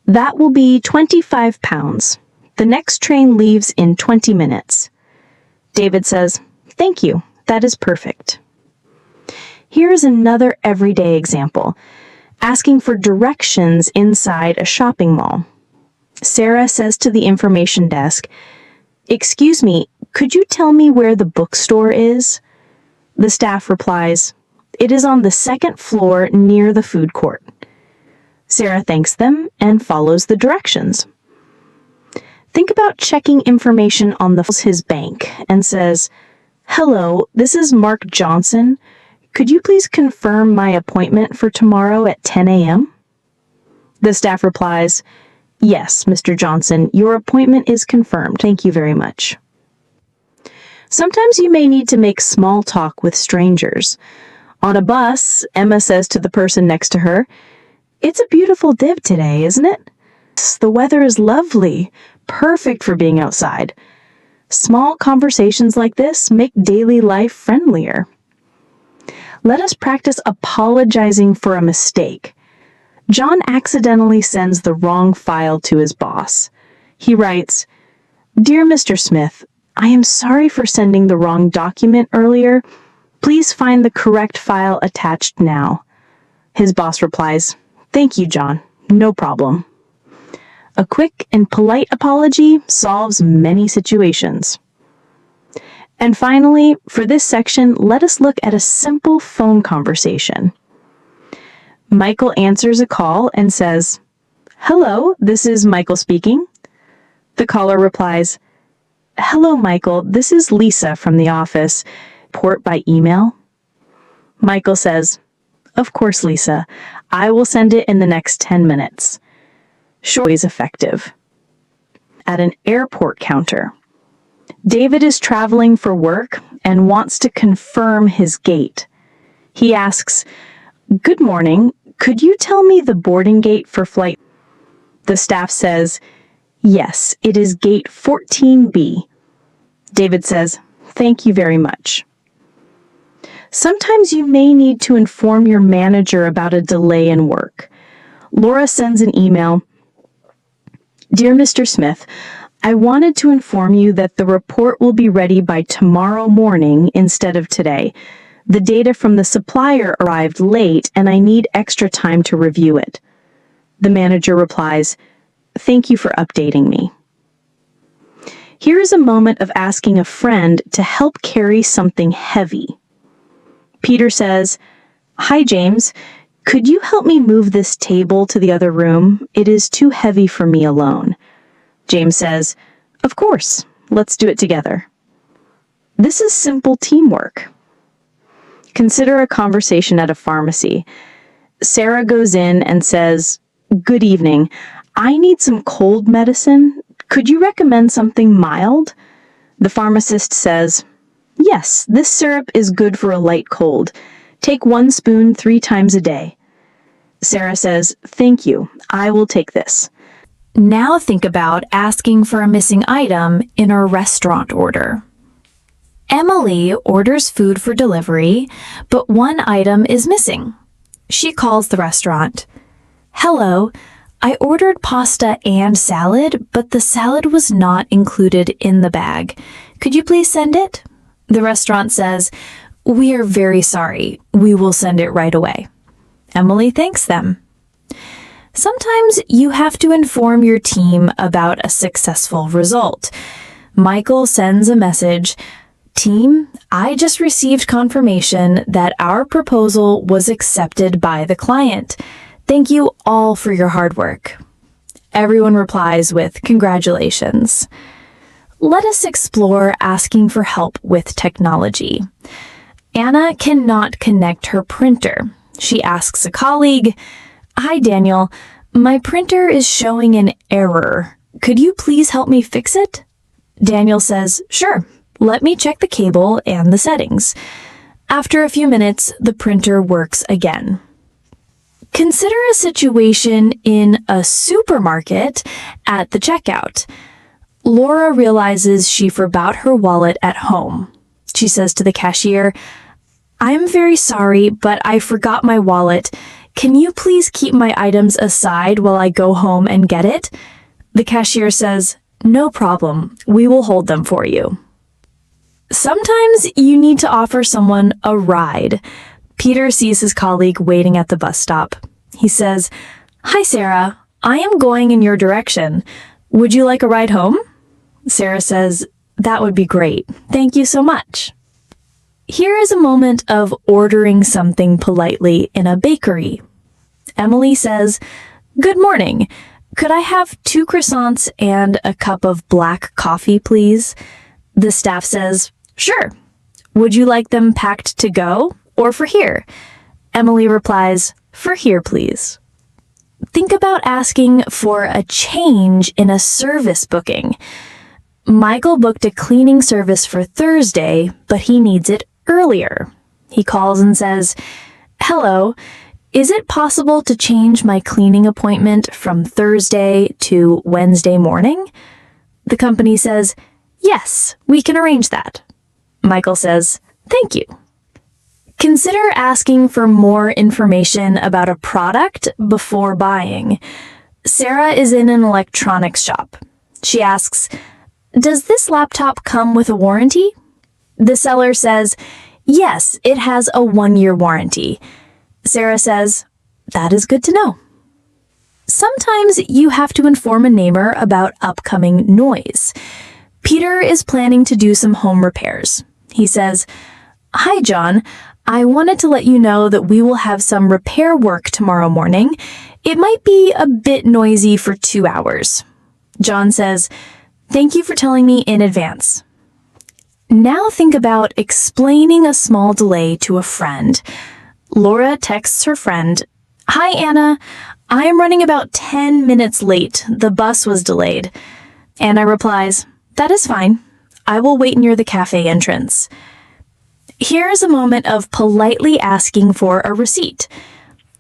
"That will be £25. The next train leaves in 20 minutes. David says, "Thank you. That is perfect." Here is another everyday example. Asking for directions inside a shopping mall. Sarah says to the information desk, "Excuse me, could you tell me where the bookstore is?" The staff replies, "It is on the second floor near the food court." Sarah thanks them and follows the directions. Think about checking information on his bank and says, "Hello, this is Mark Johnson. Could you please confirm my appointment for tomorrow at 10 a.m.? The staff replies, "Yes, Mr. Johnson, your appointment is confirmed. Thank you very much." Sometimes you may need to make small talk with strangers. On a bus, Emma says to the person next to her, "It's a beautiful day today, isn't it?" "The weather is lovely, perfect for being outside." Small conversations like this make daily life friendlier. Let us practice apologizing for a mistake. John accidentally sends the wrong file to his boss. He writes, "Dear Mr. Smith, I am sorry for sending the wrong document earlier. Please find the correct file attached now." His boss replies, "Thank you, John. No problem." A quick and polite apology solves many situations. And finally, for this section, let us look at a simple phone conversation. Michael answers a call and says, "Hello, this is Michael speaking." The caller replies, "Hello, Michael, this is Lisa from the office. Report by email?" Michael says, "Of course, Lisa. I will send it in the next 10 minutes. Short is effective. At an airport counter. David is traveling for work and wants to confirm his gate. He asks, "Good morning. Could you tell me the boarding gate for flight?" The staff says, "Yes, it is gate 14B. David says, "Thank you very much." Sometimes you may need to inform your manager about a delay in work. Laura sends an email. Dear Mr. Smith, I wanted to inform you that the report will be ready by tomorrow morning instead of today. The data from the supplier arrived late and I need extra time to review it. The manager replies, Thank you for updating me. Here is a moment of asking a friend to help carry something heavy. Peter says, Hi, James. Could you help me move this table to the other room? It is too heavy for me alone. James says, Of course. Let's do it together. This is simple teamwork. Consider a conversation at a pharmacy. Sarah goes in and says, Good evening. I need some cold medicine. Could you recommend something mild? The pharmacist says, Yes, this syrup is good for a light cold. Take 1 spoon 3 times a day. Sarah says, Thank you. I will take this. Now think about asking for a missing item in a restaurant order. Emily orders food for delivery, but one item is missing. She calls the restaurant. Hello, I ordered pasta and salad, but the salad was not included in the bag. Could you please send it? The restaurant says, We are very sorry. We will send it right away. Emily thanks them. Sometimes you have to inform your team about a successful result. Michael sends a message, Team, I just received confirmation that our proposal was accepted by the client. Thank you all for your hard work. Everyone replies with congratulations. Let us explore asking for help with technology. Anna cannot connect her printer. She asks a colleague, Hi, Daniel. My printer is showing an error. Could you please help me fix it? Daniel says, Sure. Let me check the cable and the settings. After a few minutes, the printer works again. Consider a situation in a supermarket at the checkout. Laura realizes she forgot her wallet at home. She says to the cashier, I'm very sorry, but I forgot my wallet. Can you please keep my items aside while I go home and get it? The cashier says, No problem. We will hold them for you. Sometimes you need to offer someone a ride. Peter sees his colleague waiting at the bus stop. He says, Hi, Sarah. I am going in your direction. Would you like a ride home? Sarah says, That would be great. Thank you so much. Here is a moment of ordering something politely in a bakery. Emily says, Good morning. Could I have 2 croissants and a cup of black coffee, please? The staff says, Sure. Would you like them packed to go or for here? Emily replies, For here, please. Think about asking for a change in a service booking. Michael booked a cleaning service for Thursday, but he needs it earlier. He calls and says, Hello, is it possible to change my cleaning appointment from Thursday to Wednesday morning? The company says, Yes, we can arrange that. Michael says, Thank you. Consider asking for more information about a product before buying. Sarah is in an electronics shop. She asks, Does this laptop come with a warranty? The seller says, Yes, it has a 1-year warranty. Sarah says, That is good to know. Sometimes you have to inform a neighbor about upcoming noise. Peter is planning to do some home repairs. He says, Hi, John. I wanted to let you know that we will have some repair work tomorrow morning. It might be a bit noisy for 2 hours. John says, Thank you for telling me in advance. Now think about explaining a small delay to a friend. Laura texts her friend, Hi, Anna. I am running about 10 minutes late. The bus was delayed. Anna replies, That is fine. I will wait near the cafe entrance. Here is a moment of politely asking for a receipt.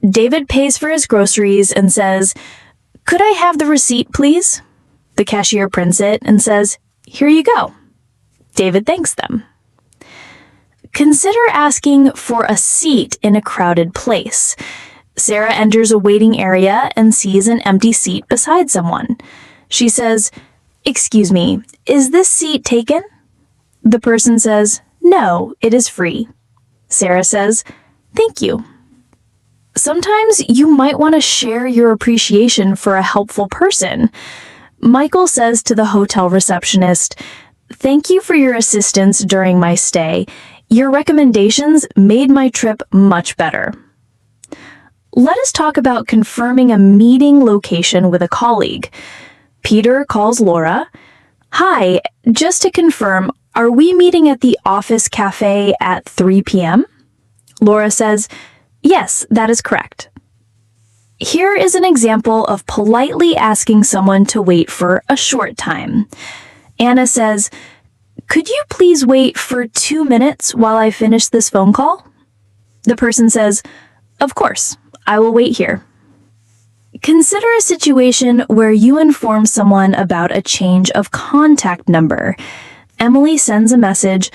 David pays for his groceries and says, Could I have the receipt, please? The cashier prints it and says, Here you go. David thanks them. Consider asking for a seat in a crowded place. Sarah enters a waiting area and sees an empty seat beside someone. She says, "Excuse me, is this seat taken?" The person says, "No, it is free." Sarah says, "Thank you." Sometimes you might want to share your appreciation for a helpful person. Michael says to the hotel receptionist, "Thank you for your assistance during my stay. Your recommendations made my trip much better." Let us talk about confirming a meeting location with a colleague. Peter calls Laura. "Hi, just to confirm, are we meeting at the office cafe at 3 p.m.? Laura says, "Yes, that is correct." Here is an example of politely asking someone to wait for a short time. Anna says, "Could you please wait for 2 minutes while I finish this phone call?" The person says, "Of course, I will wait here." Consider a situation where you inform someone about a change of contact number. Emily sends a message,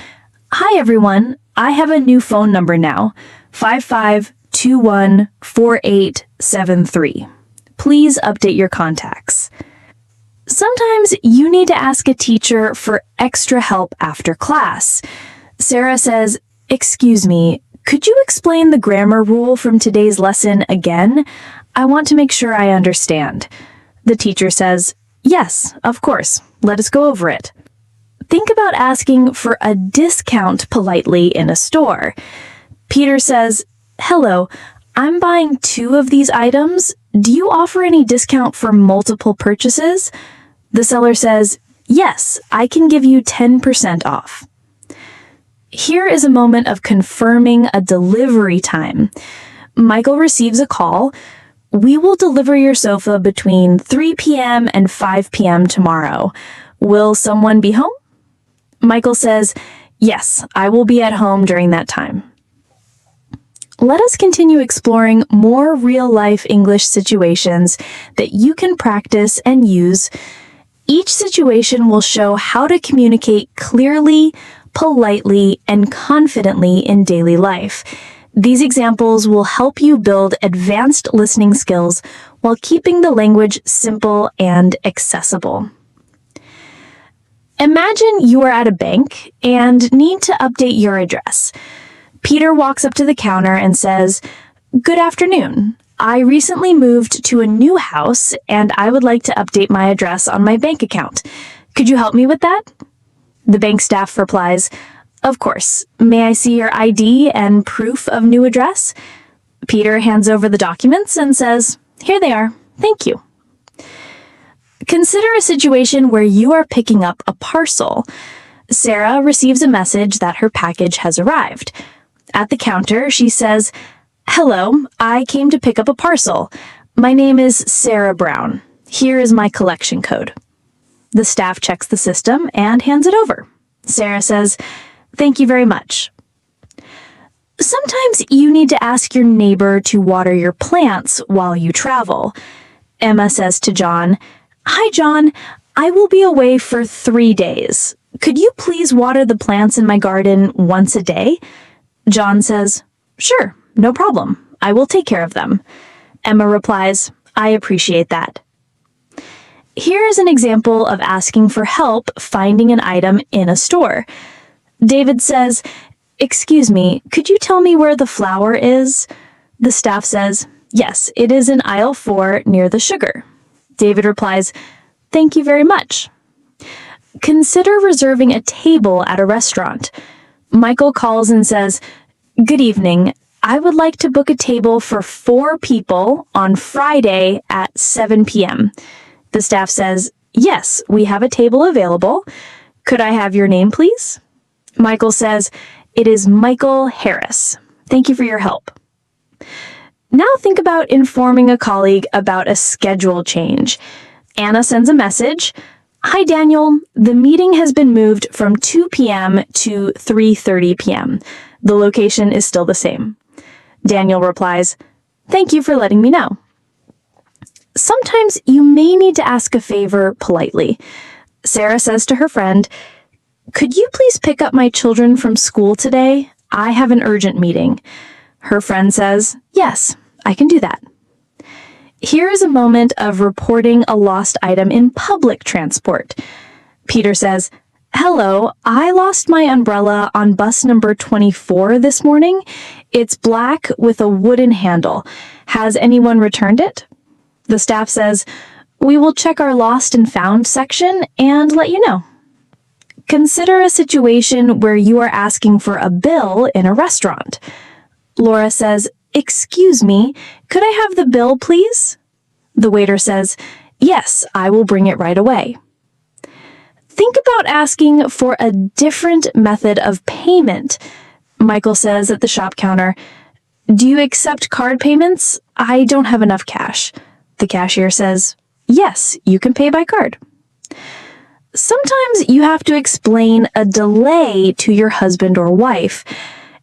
"Hi everyone, I have a new phone number now, 55214873. Please update your contacts." Sometimes you need to ask a teacher for extra help after class. Sarah says, "Excuse me, could you explain the grammar rule from today's lesson again? I want to make sure I understand." The teacher says, "Yes, of course. Let us go over it." Think about asking for a discount politely in a store. Peter says, "Hello, I'm buying 2 of these items. Do you offer any discount for multiple purchases?" The seller says, "Yes, I can give you 10% off." Here is a moment of confirming a delivery time. Michael receives a call. "We will deliver your sofa between 3 p.m. and 5 p.m. tomorrow. Will someone be home?" Michael says, "Yes, I will be at home during that time." Let us continue exploring more real-life English situations that you can practice and use. Each situation will show how to communicate clearly, politely, and confidently in daily life. These examples will help you build advanced listening skills while keeping the language simple and accessible. Imagine you are at a bank and need to update your address. Peter walks up to the counter and says, "Good afternoon. I recently moved to a new house and I would like to update my address on my bank account. Could you help me with that?" The bank staff replies, "Of course. May I see your ID and proof of new address?" Peter hands over the documents and says, "Here they are. Thank you." Consider a situation where you are picking up a parcel. Sarah receives a message that her package has arrived. At the counter, she says, "Hello, I came to pick up a parcel. My name is Sarah Brown. Here is my collection code." The staff checks the system and hands it over. Sarah says, "Thank you very much." Sometimes you need to ask your neighbor to water your plants while you travel. Emma says to John, "Hi, John. I will be away for 3 days. Could you please water the plants in my garden once a day?" John says, "Sure, no problem. I will take care of them." Emma replies, "I appreciate that." Here is an example of asking for help finding an item in a store. David says, "Excuse me, could you tell me where the flour is?" The staff says, "Yes, it is in aisle 4 near the sugar." David replies, "Thank you very much." Consider reserving a table at a restaurant. Michael calls and says, "Good evening. I would like to book a table for 4 people on Friday at 7 p.m. The staff says, "Yes, we have a table available. Could I have your name, please?" Michael says, "It is Michael Harris. Thank you for your help." Now think about informing a colleague about a schedule change. Anna sends a message, "Hi Daniel, the meeting has been moved from 2 p.m. to 3:30 p.m. The location is still the same." Daniel replies, "Thank you for letting me know." Sometimes you may need to ask a favor politely. Sarah says to her friend, "Could you please pick up my children from school today? I have an urgent meeting. Her friend says, yes, I can do that. Here is a moment of reporting a lost item in public transport. Peter says, hello, I lost my umbrella on bus number 24 this morning. It's black with a wooden handle. Has anyone returned it? The staff says, we will check our lost and found section and let you know. Consider a situation where you are asking for a bill in a restaurant. Laura says, excuse me, could I have the bill, please? The waiter says, yes, I will bring it right away. Think about asking for a different method of payment. Michael says at the shop counter, do you accept card payments? I don't have enough cash. The cashier says, yes, you can pay by card. Sometimes you have to explain a delay to your husband or wife.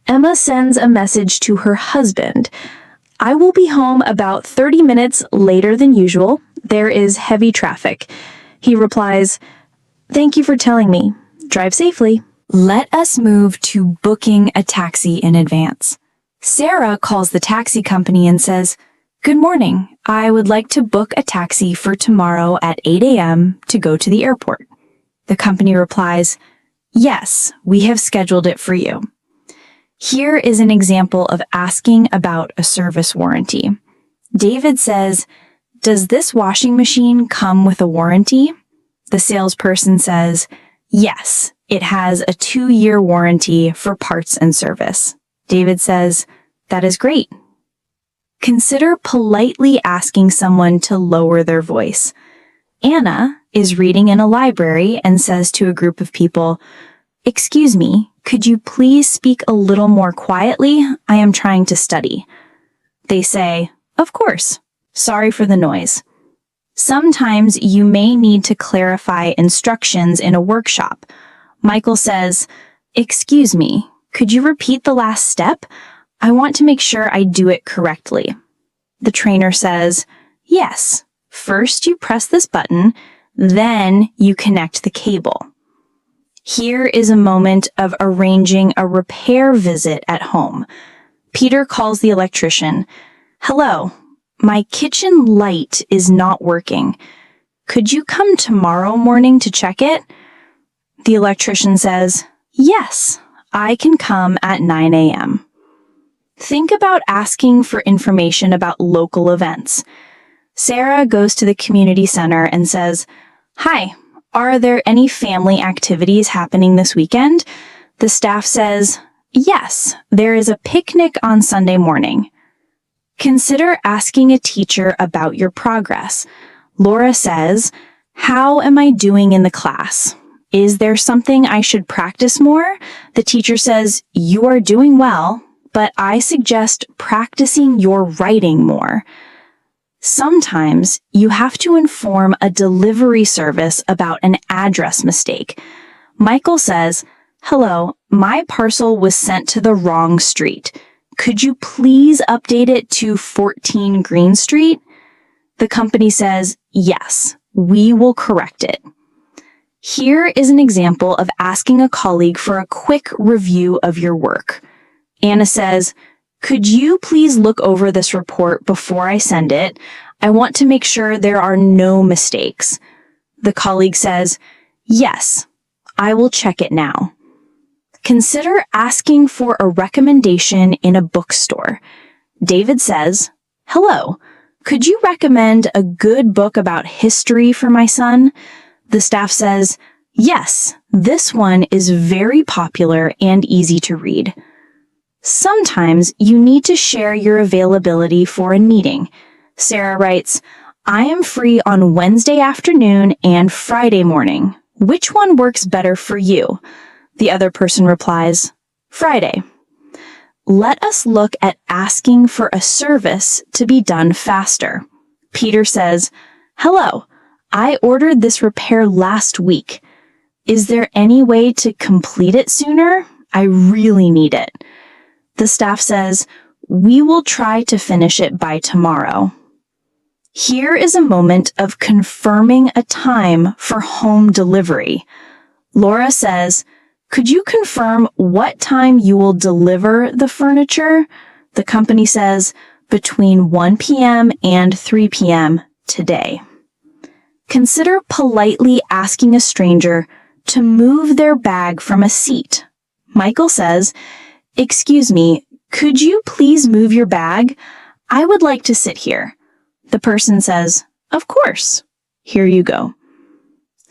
Emma sends a message to her husband. I will be home about 30 minutes later than usual. There is heavy traffic. He replies, thank you for telling me. Drive safely. Let us move to booking a taxi in advance. Sarah calls the taxi company and says, good morning. I would like to book a taxi for tomorrow at 8 a.m. to go to the airport. The company replies, yes, we have scheduled it for you. Here is an example of asking about a service warranty. David says, does this washing machine come with a warranty? The salesperson says, yes, it has a 2-year warranty for parts and service. David says, that is great. Consider politely asking someone to lower their voice. Anna is reading in a library and says to a group of people, excuse me, could you please speak a little more quietly? I am trying to study. They say, of course. Sorry for the noise. Sometimes you may need to clarify instructions in a workshop. Michael says, excuse me, could you repeat the last step? I want to make sure I do it correctly. The trainer says, yes, first you press this button, then you connect the cable. Here is a moment of arranging a repair visit at home. Peter calls the electrician. Hello, my kitchen light is not working. Could you come tomorrow morning to check it? The electrician says, yes, I can come at 9 a.m. Think about asking for information about local events. Sarah goes to the community center and says, hi, are there any family activities happening this weekend? The staff says, yes, there is a picnic on Sunday morning. Consider asking a teacher about your progress. Laura says, how am I doing in the class? Is there something I should practice more? The teacher says, you are doing well, but I suggest practicing your writing more. Sometimes you have to inform a delivery service about an address mistake. Michael says, hello, my parcel was sent to the wrong street. Could you please update it to 14 Green Street? The company says, yes, we will correct it. Here is an example of asking a colleague for a quick review of your work. Anna says, could you please look over this report before I send it? I want to make sure there are no mistakes. The colleague says, yes, I will check it now. Consider asking for a recommendation in a bookstore. David says, hello, could you recommend a good book about history for my son? The staff says, yes, this one is very popular and easy to read. Sometimes you need to share your availability for a meeting. Sarah writes, I am free on Wednesday afternoon and Friday morning. Which one works better for you? The other person replies, Friday. Let us look at asking for a service to be done faster. Peter says, hello, I ordered this repair last week. Is there any way to complete it sooner? I really need it. The staff says, we will try to finish it by tomorrow. Here is a moment of confirming a time for home delivery. Laura says, Could you confirm what time you will deliver the furniture? The company says between 1 p.m. and 3 p.m. today. Consider politely asking a stranger to move their bag from a seat. Michael says, "Excuse me, could you please move your bag? I would like to sit here." The person says, "Of course. Here you go."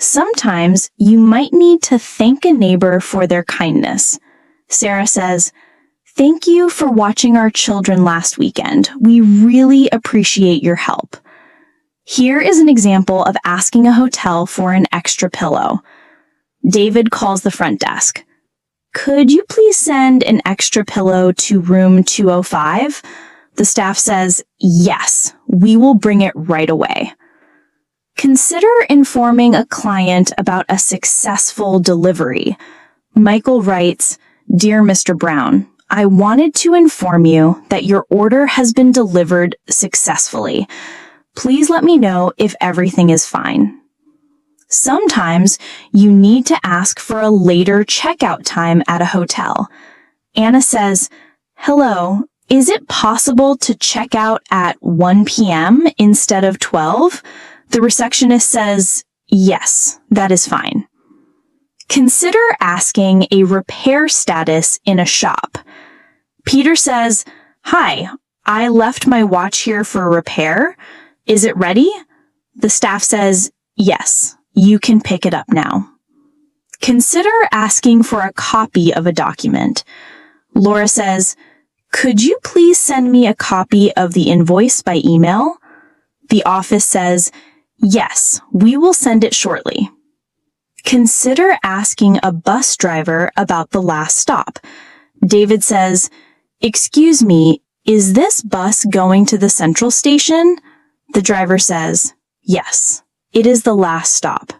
Sometimes you might need to thank a neighbor for their kindness. Sarah says, "Thank you for watching our children last weekend. We really appreciate your help." Here is an example of asking a hotel for an extra pillow. David calls the front desk. "Could you please send an extra pillow to room 205? The staff says, "Yes, we will bring it right away." Consider informing a client about a successful delivery. Michael writes, "Dear Mr. Brown, I wanted to inform you that your order has been delivered successfully. Please let me know if everything is fine." Sometimes you need to ask for a later checkout time at a hotel. Anna says, "Hello, is it possible to check out at 1 p.m. instead of 12? The receptionist says, "Yes, that is fine." Consider asking a repair status in a shop. Peter says, "Hi, I left my watch here for repair. Is it ready?" The staff says, "Yes, you can pick it up now." Consider asking for a copy of a document. Laura says, "Could you please send me a copy of the invoice by email?" The office says, "Yes, we will send it shortly." Consider asking a bus driver about the last stop. David says, "Excuse me, is this bus going to the central station?" The driver says, "Yes, it is the last stop."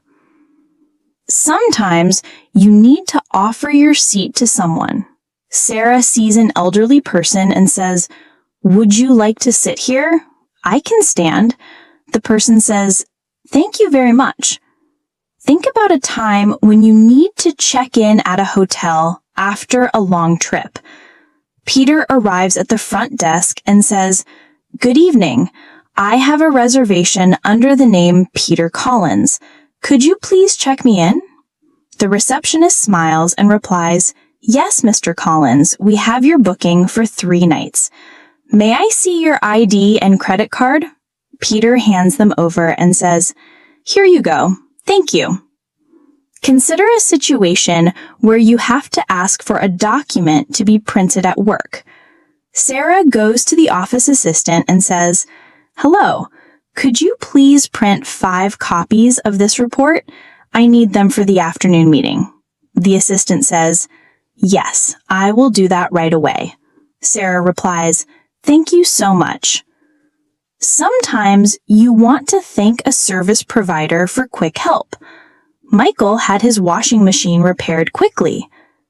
Sometimes you need to offer your seat to someone. Sarah sees an elderly person and says, "Would you like to sit here? I can stand." The person says, "Thank you very much." Think about a time when you need to check in at a hotel after a long trip. Peter arrives at the front desk and says, "Good evening. I have a reservation under the name Peter Collins. Could you please check me in?" The receptionist smiles and replies, "Yes, Mr. Collins, we have your booking for 3 nights. May I see your ID and credit card?" Peter hands them over and says, "Here you go. Thank you." Consider a situation where you have to ask for a document to be printed at work. Sarah goes to the office assistant and says, "Hello, could you please print 5 copies of this report? I need them for the afternoon meeting." The assistant says, "Yes, I will do that right away." Sarah replies, "Thank you so much." Sometimes you want to thank a service provider for quick help. Michael had his washing machine repaired quickly.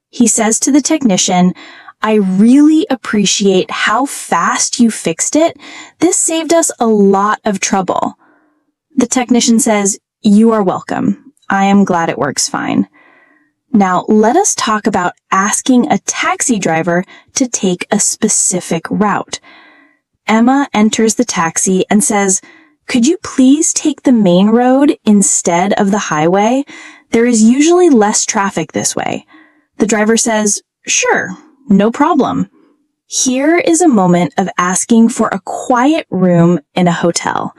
He says to the technician, "I really appreciate how fast you fixed it. This saved us a lot of trouble." The technician says, "You are welcome. I am glad it works fine." Now let us talk about asking a taxi driver to take a specific route. Emma enters the taxi and says, "Could you please take the main road instead of the highway? There is usually less traffic this way." The driver says, "Sure, no problem." Here is a moment of asking for a quiet room in a hotel.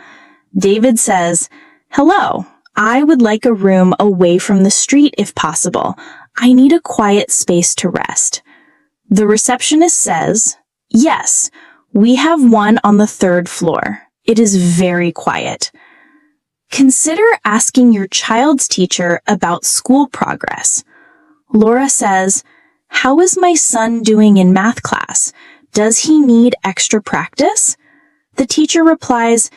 David says, "Hello, I would like a room away from the street if possible. I need a quiet space to rest." The receptionist says, "Yes, we have one on the 3rd floor. It is very quiet." Consider asking your child's teacher about school progress. Laura says, "How is my son doing in math class? Does he need extra practice?" The teacher replies,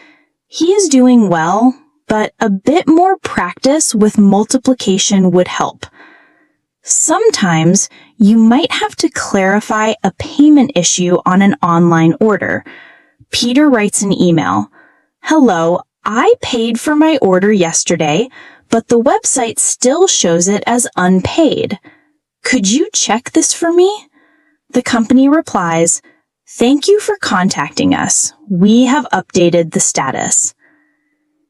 "He is doing well, but a bit more practice with multiplication would help." Sometimes you might have to clarify a payment issue on an online order. Peter writes an email, "Hello, I paid for my order yesterday, but the website still shows it as unpaid." "Could you check this for me?" The company replies, "Thank you for contacting us. We have updated the status."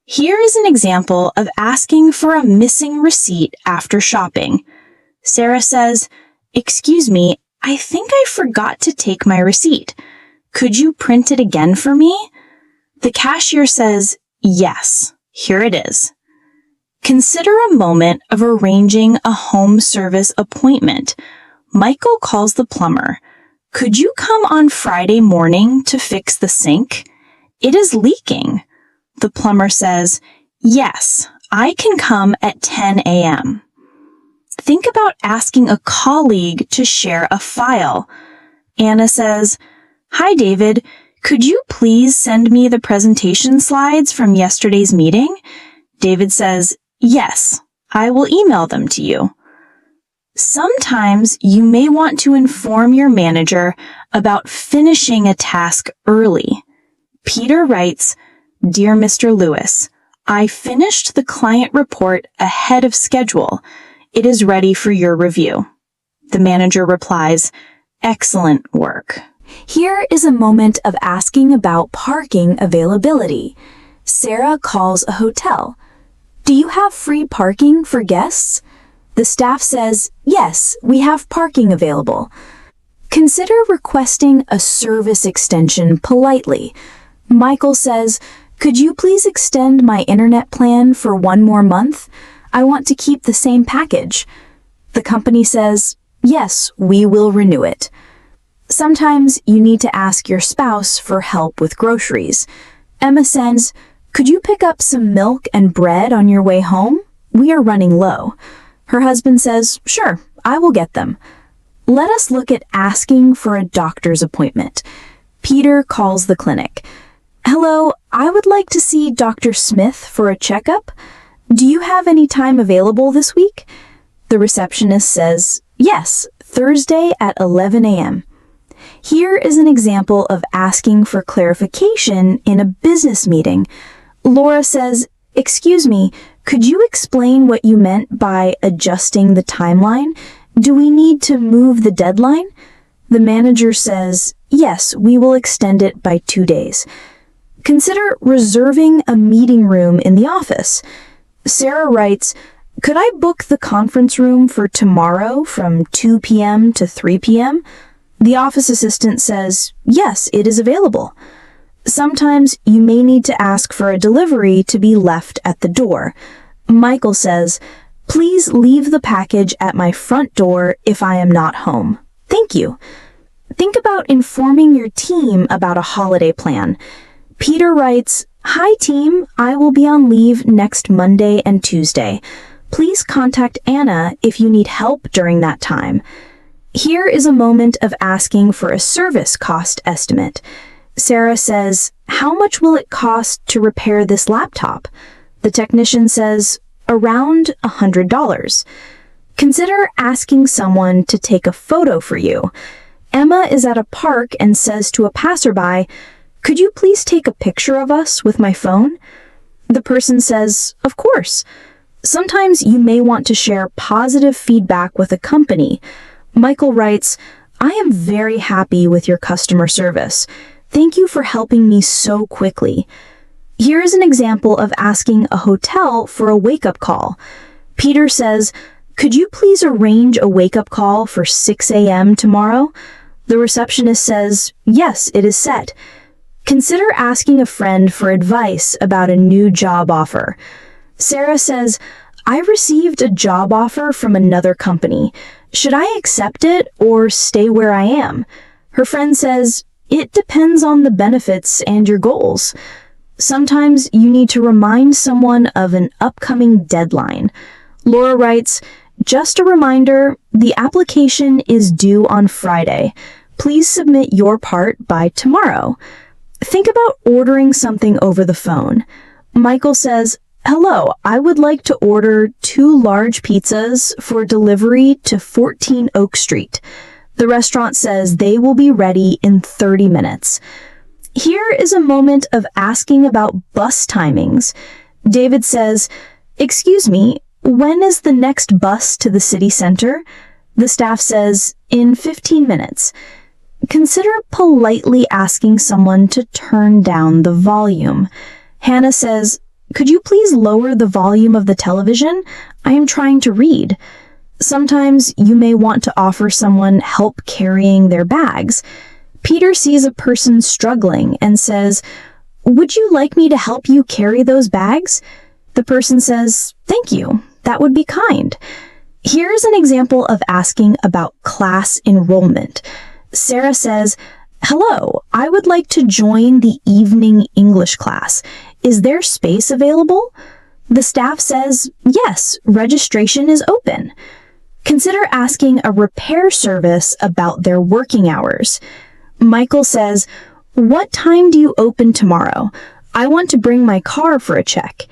Here is an example of asking for a missing receipt after shopping. Sarah says, "Excuse me, I think I forgot to take my receipt. Could you print it again for me?" The cashier says, "Yes, here it is." Consider a moment of arranging a home service appointment. Michael calls the plumber. "Could you come on Friday morning to fix the sink? It is leaking." The plumber says, "Yes, I can come at 10 a.m. Think about asking a colleague to share a file. Anna says, "Hi, David. Could you please send me the presentation slides from yesterday's meeting?" David says, "Yes, I will email them to you." Sometimes you may want to inform your manager about finishing a task early. Peter writes, "Dear Mr. Lewis, I finished the client report ahead of schedule. It is ready for your review." The manager replies, "Excellent work." Here is a moment of asking about parking availability. Sarah calls a hotel. "Do you have free parking for guests?" The staff says, "Yes, we have parking available." Consider requesting a service extension politely. Michael says, "Could you please extend my internet plan for one more month? I want to keep the same package." The company says, "Yes, we will renew it." Sometimes you need to ask your spouse for help with groceries. Emma says, "Could you pick up some milk and bread on your way home? We are running low." Her husband says, "Sure, I will get them." Let us look at asking for a doctor's appointment. Peter calls the clinic. "Hello, I would like to see Dr. Smith for a checkup. Do you have any time available this week?" The receptionist says, "Yes, Thursday at 11 a.m. Here is an example of asking for clarification in a business meeting. Laura says, "Excuse me, could you explain what you meant by adjusting the timeline? Do we need to move the deadline?" The manager says, "Yes, we will extend it by 2 days." Consider reserving a meeting room in the office. Sarah writes, "Could I book the conference room for tomorrow from 2 p.m. to 3 p.m.? The office assistant says, "Yes, it is available." Sometimes you may need to ask for a delivery to be left at the door. Michael says, "Please leave the package at my front door if I am not home. Thank you." Think about informing your team about a holiday plan. Peter writes, "Hi team, I will be on leave next Monday and Tuesday. Please contact Anna if you need help during that time." Here is a moment of asking for a service cost estimate. Sarah says, "How much will it cost to repair this laptop?" The technician says, "Around $100. Consider asking someone to take a photo for you. Emma is at a park and says to a passerby, "Could you please take a picture of us with my phone?" The person says, "Of course." Sometimes you may want to share positive feedback with a company. Michael writes, "I am very happy with your customer service. Thank you for helping me so quickly." Here is an example of asking a hotel for a wake-up call. Peter says, "Could you please arrange a wake-up call for 6 a.m. tomorrow?" The receptionist says, "Yes, it is set." Consider asking a friend for advice about a new job offer. Sarah says, "I received a job offer from another company. Should I accept it or stay where I am?" Her friend says, "It depends on the benefits and your goals." Sometimes you need to remind someone of an upcoming deadline. Laura writes, "Just a reminder, the application is due on Friday. Please submit your part by tomorrow." Think about ordering something over the phone. Michael says, "Hello, I would like to order 2 large pizzas for delivery to 14 Oak Street." The restaurant says they will be ready in 30 minutes. Here is a moment of asking about bus timings. David says, "Excuse me, when is the next bus to the city center?" The staff says, in 15 minutes. Consider politely asking someone to turn down the volume. Hannah says, could you please lower the volume of the television? I am trying to read. Sometimes you may want to offer someone help carrying their bags. Peter sees a person struggling and says, would you like me to help you carry those bags? The person says, thank you. That would be kind. Here's an example of asking about class enrollment. Sarah says, hello, I would like to join the evening English class. Is there space available? The staff says, yes, registration is open. Consider asking a repair service about their working hours. Michael says, what time do you open tomorrow? I want to bring my car for a check.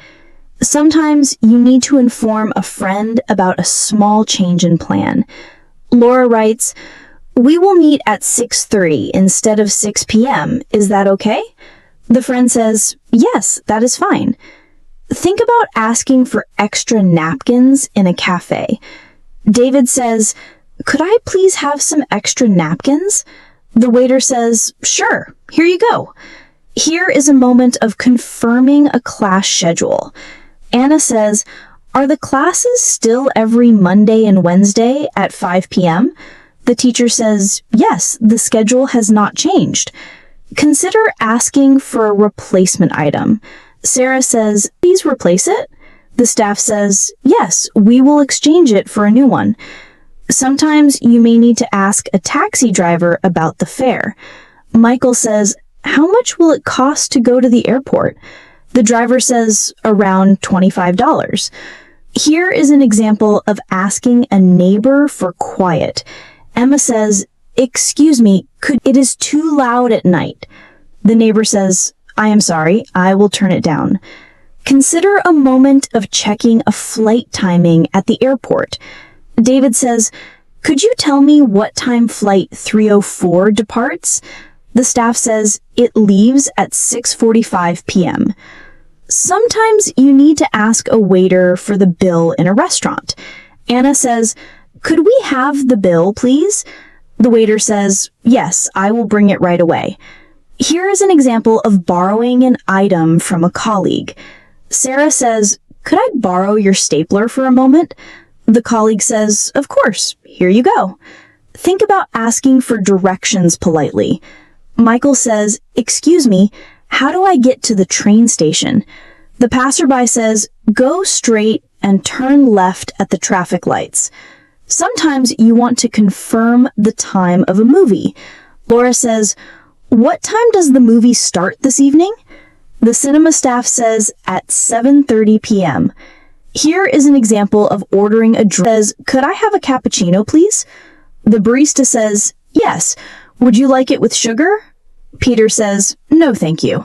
Sometimes you need to inform a friend about a small change in plan. Laura writes, we will meet at 6:30 instead of 6 p.m. Is that okay? The friend says, yes, that is fine. Think about asking for extra napkins in a cafe. David says, could I please have some extra napkins? The waiter says, sure, here you go. Here is a moment of confirming a class schedule. Anna says, are the classes still every Monday and Wednesday at 5 p.m.? The teacher says, yes, the schedule has not changed. Consider asking for a replacement item. Sarah says, please replace it. The staff says, yes, we will exchange it for a new one. Sometimes you may need to ask a taxi driver about the fare. Michael says, how much will it cost to go to the airport? The driver says, around $25. Here is an example of asking a neighbor for quiet. Emma says, excuse me, it is too loud at night. The neighbor says, I am sorry, I will turn it down. Consider a moment of checking a flight timing at the airport. David says, could you tell me what time flight 304 departs? The staff says, it leaves at 6:45 p.m. Sometimes you need to ask a waiter for the bill in a restaurant. Anna says, could we have the bill, please? The waiter says, yes, I will bring it right away. Here is an example of borrowing an item from a colleague. Sarah says, could I borrow your stapler for a moment? The colleague says, of course, here you go. Think about asking for directions politely. Michael says, excuse me, how do I get to the train station? The passerby says, go straight and turn left at the traffic lights. Sometimes you want to confirm the time of a movie. Laura says, what time does the movie start this evening? The cinema staff says at 7:30 p.m. Here is an example of ordering a drink. Says, could I have a cappuccino, please? The barista says, yes. Would you like it with sugar? Peter says, no, thank you.